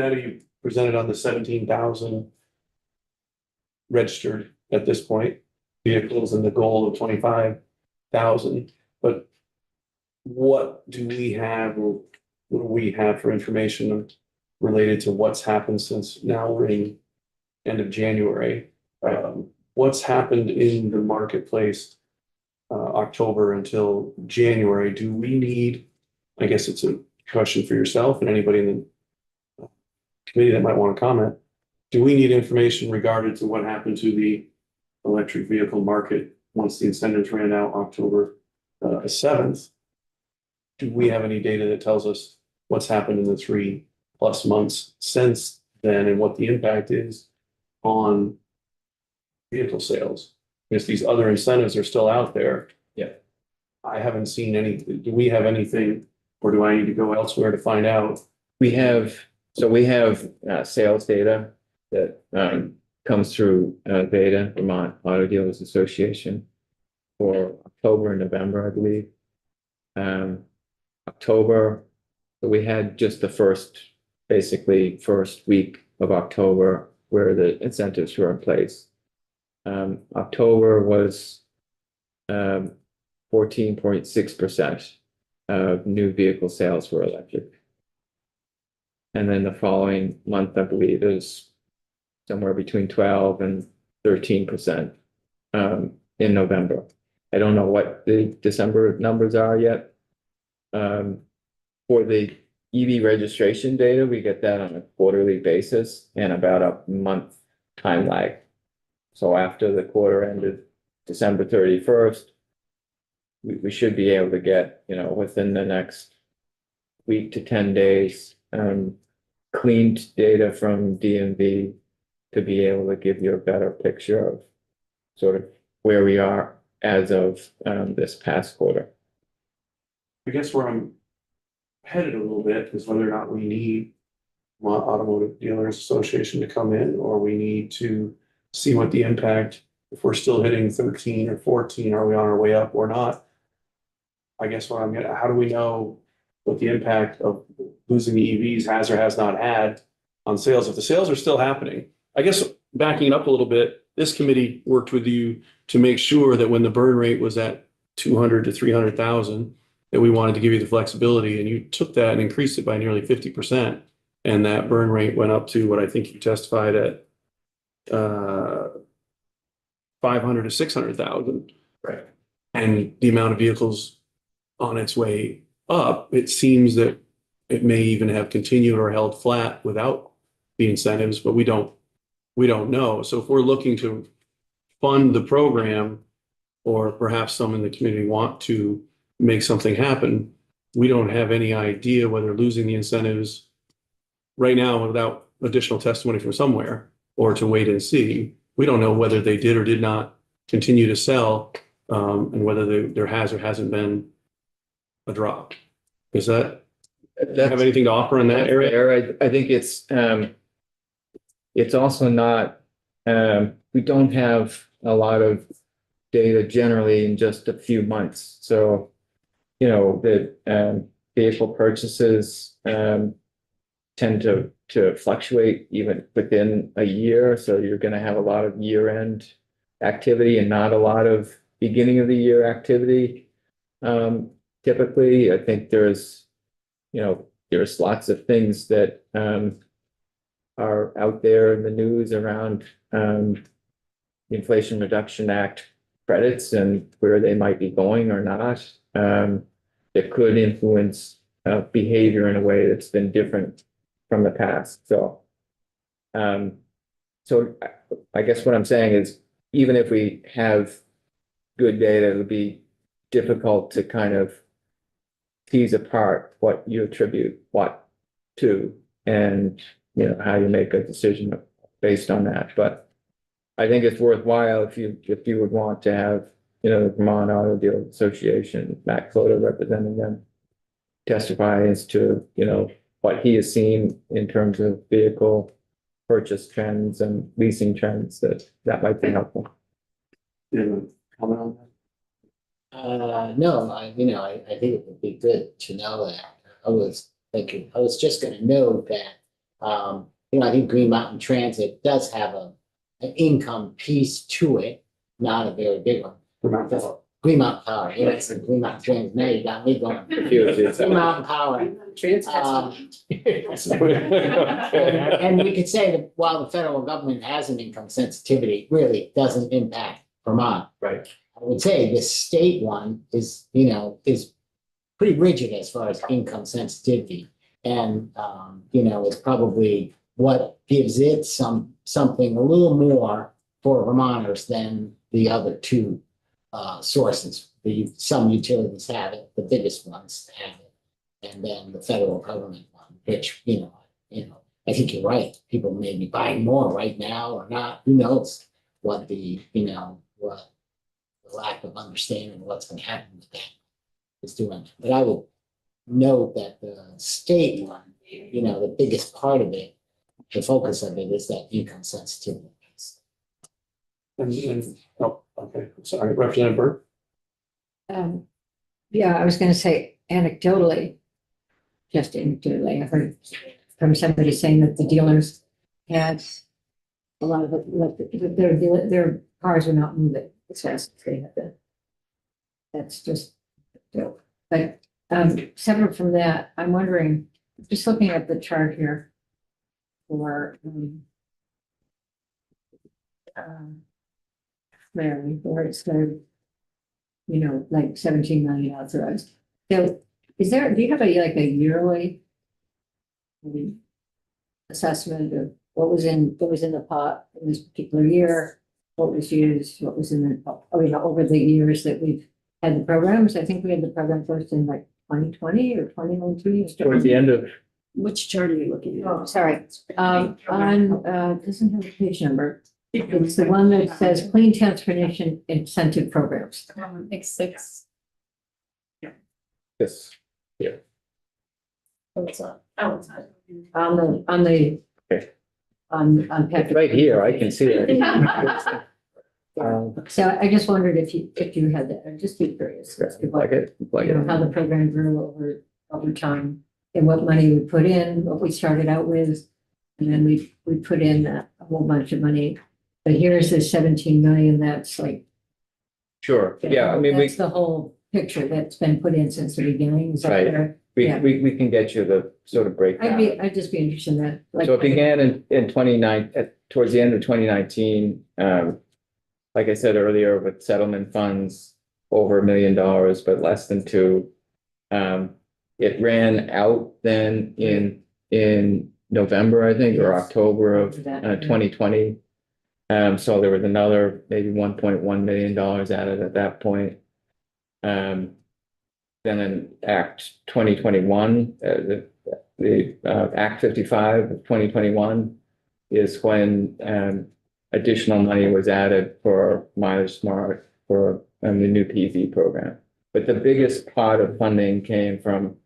data you presented on the 17,000 registered at this point vehicles and the goal of 25,000, but what do we have, or what do we have for information related to what's happened since now we're in end of January? What's happened in the marketplace October until January? Do we need, I guess it's a question for yourself and anybody in the committee that might want to comment, do we need information regarding to what happened to the electric vehicle market once the incentives ran out October 7th? Do we have any data that tells us what's happened in the 3+ months since then and what the impact is on vehicle sales? Because these other incentives are still out there. Yeah. I haven't seen any. Do we have anything, or do I need to go elsewhere to find out? We have sales data that comes through VEDA, Vermont Auto Dealers Association, for October and November, I believe. October, so we had just the first week of October where the incentives were in place. October was 14.6% of new vehicle sales were electric. And then the following month, I believe, is somewhere between 12 and 13% in November. I don't know what the December numbers are yet. For the EV registration data, we get that on a quarterly basis and about a month time lag. So after the quarter ended December 31st, we should be able to get, within the next week to 10 days, cleaned data from DMV to be able to give you a better picture of sort of where we are as of this past quarter. I guess where I'm headed a little bit is whether or not we need Automotive Dealers Association to come in, or we need to see what the impact, if we're still hitting 13 or 14, are we on our way up or not? I guess what how do we know what the impact of losing the EVs has or has not had on sales? If the sales are still happening, I guess backing it up a little bit, this committee worked with you to make sure that when the burn rate was at 200 to 300,000, that we wanted to give you the flexibility, and you took that and increased it by nearly 50%. And that burn rate went up to what I think you testified at 500 to 600,000. Right. And the amount of vehicles on its way up, it seems that it may even have continued or held flat without the incentives, but we don't know. So if we're looking to fund the program, or perhaps some in the community want to make something happen, we don't have any idea whether losing the incentives right now without additional testimony from somewhere, or to wait and see. We don't know whether they did or did not continue to sell, and whether there has or hasn't been a drop. Does that have anything to offer in that area? I think it's also not, we don't have a lot of data generally in just a few months. So, the vehicle purchases tend to fluctuate even within a year. So you're going to have a lot of year-end activity and not a lot of beginning of the year activity. Typically, I think there's lots of things that are out there in the news around the Inflation Reduction Act credits and where they might be going or not. That could influence behavior in a way that's been different from the past. So I guess what I'm saying is, even if we have good data, it'll be difficult to kind of tease apart what you attribute what to, and how you make a decision based on that. But I think it's worthwhile if you would want to have the Vermont Auto Dealers Association, Matt Clota representing them, testify as to what he has seen in terms of vehicle purchase trends and leasing trends, that might be helpful. Do you have a comment on that? No, I think it would be good to know that. I was just gonna note that, I think Green Mountain Transit does have an income piece to it, not a very big one. Green Mountain Power, yes, and Green Mountain Transit, now you got me going. Green Mountain Power. And we could say that while the federal government has an income sensitivity, it really doesn't impact Vermont. Right. I would say the state one is pretty rigid as far as income sensitivity. And, it's probably what gives it something a little more for Vermonters than the other two sources. Some utilities have it, the biggest ones have it, and then the federal government one, which, I think you're right. People may be buying more right now or not. Who knows what the lack of understanding of what's going to happen with that is doing. But I would note that the state one, the biggest part of it, the focus of it is that income sensitivity. Okay, sorry, Representative Burke. Yeah, I was going to say anecdotally, I heard from somebody saying that the dealers had a lot of their cars were not moving as fast as they have been. That's just dope. But separate from that, I'm wondering, just looking at the chart here for where it said, like 17 million authorized. So do you have a yearly assessment of what was in the pot in this particular year? what was used, what was in the, over the years that we've had the programs. I think we had the program first in like 2020 or 2019. Towards the end of, Which chart are you looking at? Oh, sorry. Doesn't have a page number. It's the one that says Clean Transportation Incentive Programs. It's six. Yes. Oh, it's not. On the. Okay. On it's Patrick. right here, I can see it. So I just wondered if you had that, I'm just curious. as to what, Like you know, it. how the program grew over time and what money we put in, what we started out with. And then we put in a whole bunch of money. But here's the 17 million, that's like. Sure, yeah, I mean, That's the whole picture that's been put in since the beginning, is that Right. fair? we yeah. can get you the sort of breakdown. I'd just be interested in that. Like, So it began in 29, towards the end of 2019. Like I said earlier, with settlement funds over $1 million, but less than two. It ran out then in November, I think, or October of 2020. So there was another maybe $1.1 million added at that point. Then in Act 2021, the Act 55 of 2021 is when additional money was added for Mileage Smart for the new PV program. But the biggest part of funding came from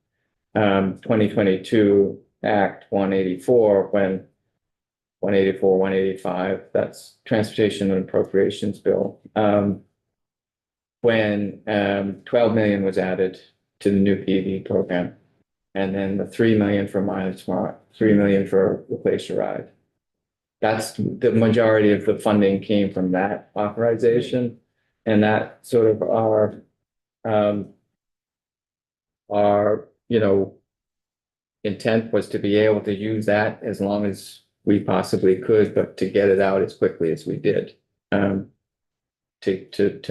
2022 Act 184, when 184, 185, that's Transportation and Appropriations Bill. When 12 million was added to the new PV program. And then the 3 million for Mileage Smart, 3 million for Replace Your Ride. That's the majority of the funding came from that authorization. And that sort of our, you know, intent was to be able to use that as long as we possibly could, but to get it out as quickly as we did. To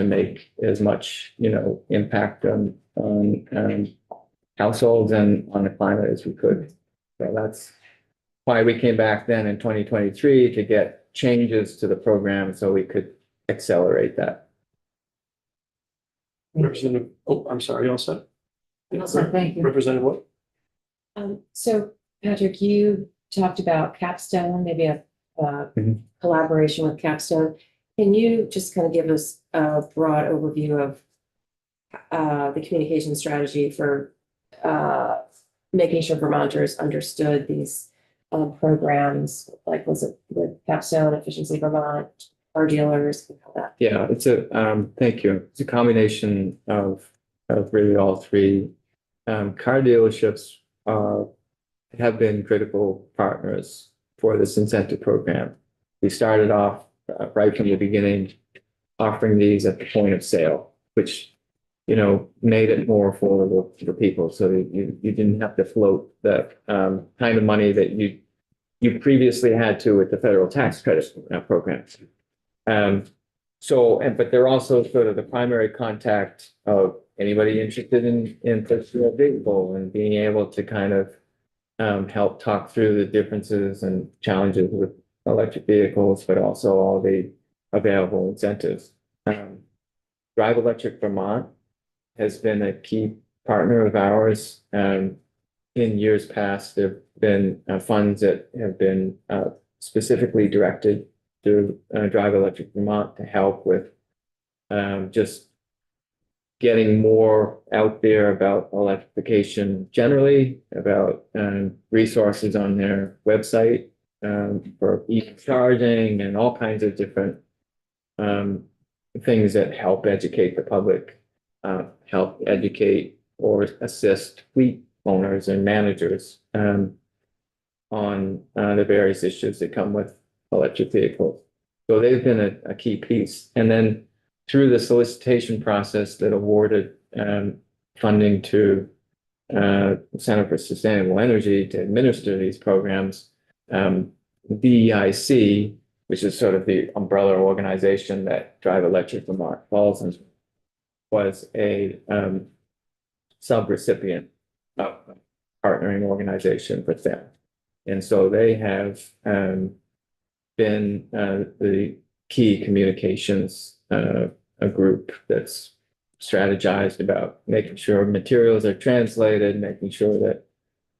make as much, you know, impact on households and on the climate as we could. So that's why we came back then in 2023 to get changes to the program so we could accelerate that. Representative, oh, I'm sorry, you all set? Thank you. Representative what? So Patrick, you talked about Capstone, maybe a Mhm. collaboration with Capstone. Can you just kind of give us a broad overview of the communication strategy for making sure Vermonters understood these programs? Like, was it with Capstone, Efficiency Vermont, car dealers, and all that? Yeah, it's a, thank you. It's a combination of really all three. Car dealerships have been critical partners for this incentive program. We started off right from the beginning, offering these at the point of sale, which, you know, made it more affordable for people. So you didn't have to float the kind of money that you previously had to with the federal tax credit program. But they're also sort of the primary contact of anybody interested in purchasing a vehicle and being able to kind of help talk through the differences and challenges with electric vehicles, but also all the available incentives. Drive Electric Vermont has been a key partner of ours. In years past, there have been funds that have been specifically directed to Drive Electric Vermont to help with just getting more out there about electrification generally, about resources on their website for EV charging and all kinds of different things that help educate the public, help educate or assist fleet owners and managers on the various issues that come with electric vehicles. So they've been a key piece. And then through the solicitation process that awarded funding to Center for Sustainable Energy to administer these programs, DEIC, which is sort of the umbrella organization that Drive Electric Vermont falls in, was a sub-recipient of partnering organization with them. And so they have been the key communications, a group that's strategized about making sure materials are translated, making sure that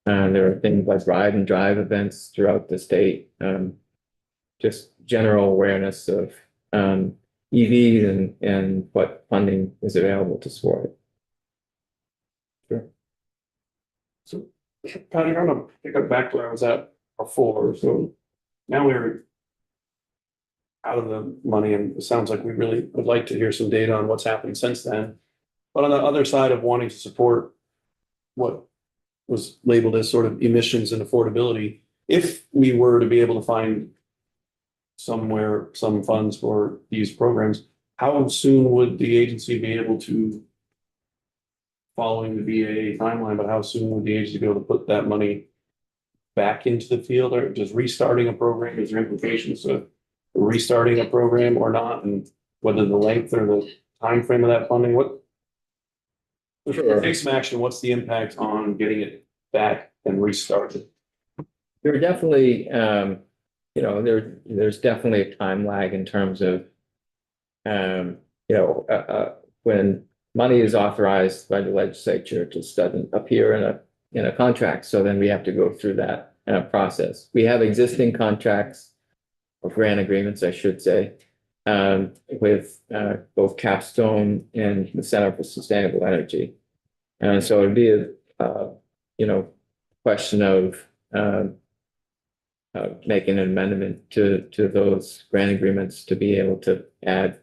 there are things like ride and drive events throughout the state. Just general awareness of EVs and what funding is available to support it. So, Patrick, I'm gonna pick up back where I was at before, so now we're out of the money, and it sounds like we really would like to hear some data on what's happened since then. But on the other side of wanting to support what was labeled as sort of emissions and affordability, if we were to be able to find somewhere, some funds for these programs, how soon would the agency be able to, following the BAA timeline, but how soon would the agency be able to put that money back into the field? Or just restarting a program, is there implications of restarting a program or not, and whether the length or the time frame of that funding, what? If it takes some action, what's the impact on getting it back and restarted? There are definitely, there's definitely a time lag in terms of, when money is authorized by the legislature, it just doesn't appear in a contract. So then we have to go through that process. We have existing contracts or grant agreements, I should say, with both Capstone and the Center for Sustainable Energy. And so it'd be a question of making an amendment to those grant agreements to be able to add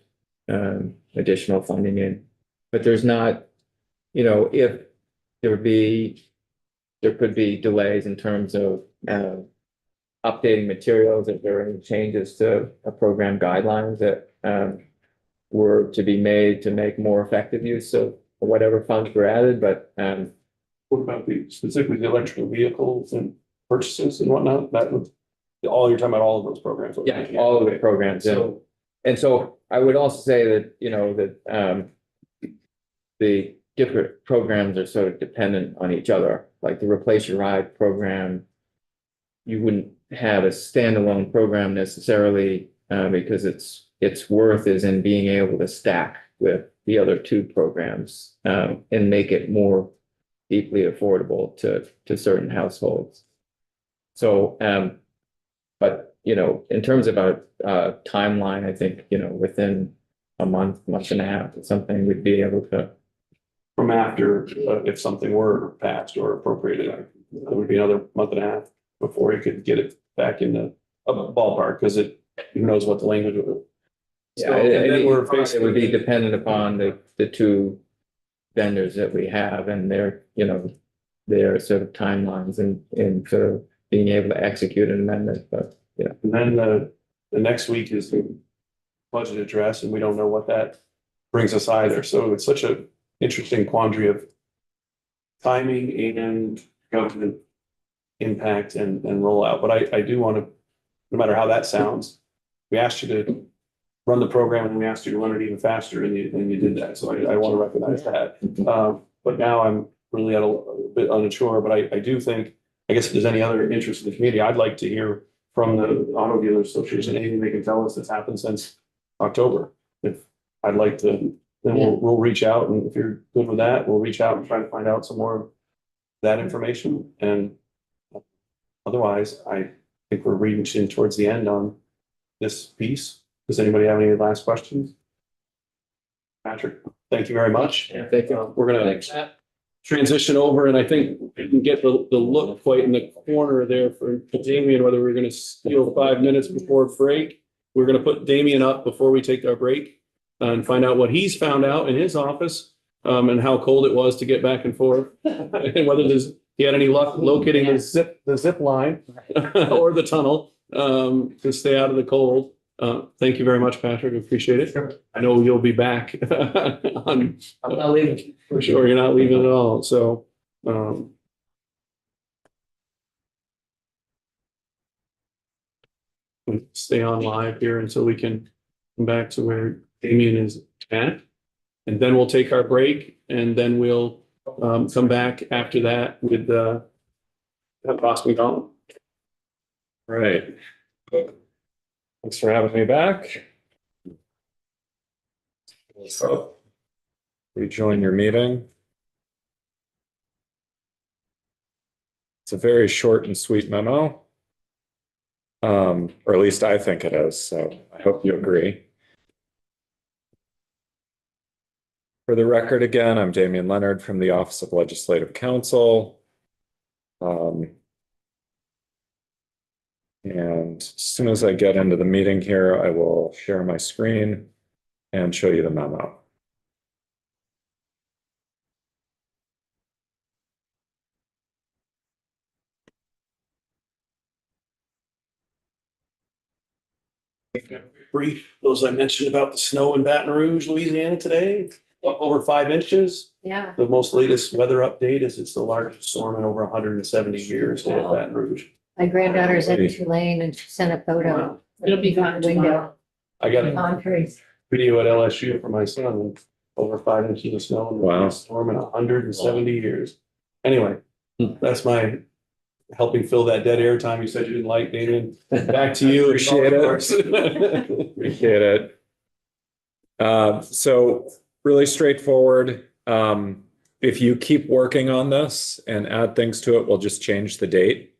additional funding in. But there's not, if there could be delays in terms of updating materials, if there are any changes to program guidelines that were to be made to make more effective use of whatever funds were added, but What about specifically the electrical vehicles and purchases and whatnot? That would, you're talking about all of those programs? yeah, all of the programs. So, And so I would also say that, the different programs are sort of dependent on each other, like the Replace Your Ride program. You wouldn't have a standalone program necessarily, because its worth is in being able to stack with the other two programs, and make it more deeply affordable to certain households. So, but, in terms of a timeline, I think, within a month and a half or something, we'd be able to. from after, if something were passed or appropriated, it would be another month and a half before you could get it back in the ballpark, because who knows what the language would be. Yeah, And then we're it would be dependent upon the two vendors that we have and their sort of timelines and sort of being able to execute an amendment, but yeah. And then the next week is the budget address, and we don't know what that brings us either. So it's such a interesting quandary of timing and government impact and rollout. But I do want to, no matter how that sounds, we asked you to run the program and we asked you to run it even faster, and you did that. So I want to recognize that. But now I'm really a bit unsure, but I do think, I guess if there's any other interest in the community, I'd like to hear from the Auto Dealers Association, anything they can tell us that's happened since October. If I'd like to, then we'll reach out, and if you're good with that, we'll reach out and try to find out some more of that information. And otherwise, I think we're reaching towards the end on this piece. Does anybody have any last questions? Patrick, thank you very much. Yeah, thank you. We're gonna transition over, and I think we can get the look quite in the corner there for Damien, whether we're gonna steal 5 minutes before break. We're gonna put Damien up before we take our break and find out what he's found out in his office, and how cold it was to get back and forth, and whether he had any luck locating the zip line or the tunnel, to stay out of the cold. Thank you very much, Patrick. Appreciate it. I know you'll be back on. I'm not leaving. For sure, you're not leaving at all, so, stay on live here until we can come back to where Damien is at. And then we'll take our break, and then we'll, come back after that with, Ross McDonald. Right. Thanks for having me back. So, rejoin your meeting. It's a very short and sweet memo. Or at least I think it is, so I hope you agree. For the record, again, I'm Damian Leonard from the Office of Legislative Counsel. And as soon as I get into the meeting here, I will share my screen and show you the memo. Brief, those I mentioned about the snow in Baton Rouge, Louisiana today, up over 5 inches. Yeah. The most latest weather update is it's the largest storm in over 170 years to hit Baton Rouge. My granddaughter's in Tulane and she sent a photo. It'll be gone tomorrow. I got a Concrete. video at LSU for my son, and over 5 inches of snow in the Wow. biggest storm in 170 years. Anyway, that's my helping fill that dead air time you said you didn't like, Damien. Back to you. Appreciate it. Appreciate it. So really straightforward. If you keep working on this and add things to it, we'll just change the date.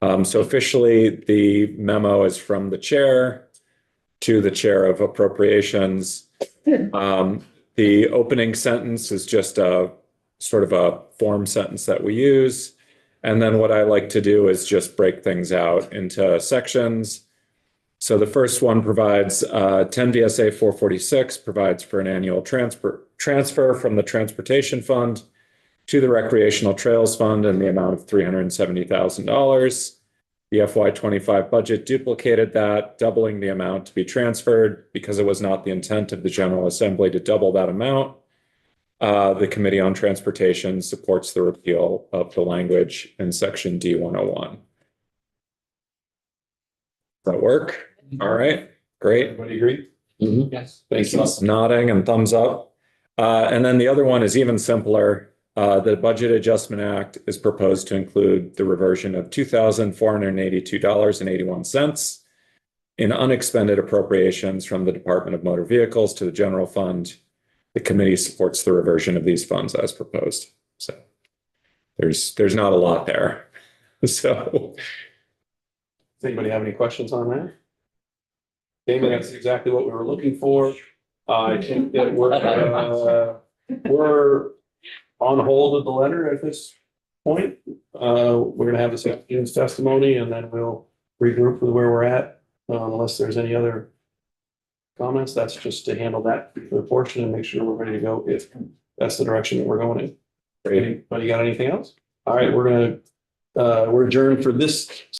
So officially, the memo is from the chair to the chair of appropriations. The opening sentence is just a sort of a form sentence that we use. And then what I like to do is just break things out into sections. So the first one provides 10 VSA 446 provides for an annual transfer from the Transportation Fund to the Recreational Trails Fund in the amount of $370,000. The FY25 budget duplicated that, doubling the amount to be transferred because it was not the intent of the General Assembly to double that amount. The Committee on Transportation supports the repeal of the language in section D101. Does that work? All right, great. Everybody agree? Yes. Thank you. Nodding and thumbs up. And then the other one is even simpler. The Budget Adjustment Act is proposed to include the reversion of $2,482.81 in unexpended appropriations from the Department of Motor Vehicles to the General Fund. The committee supports the reversion of these funds as proposed. So there's not a lot there. So Does anybody have any questions on that? Damon, that's exactly what we were looking for. I think that we're on hold with the letter at this point. We're gonna have this afternoon's testimony and then we'll regroup with where we're at. Unless there's any other comments, that's just to handle that particular portion and make sure we're ready to go if that's the direction that we're going in. Anybody got anything else? All right, we're adjourned for this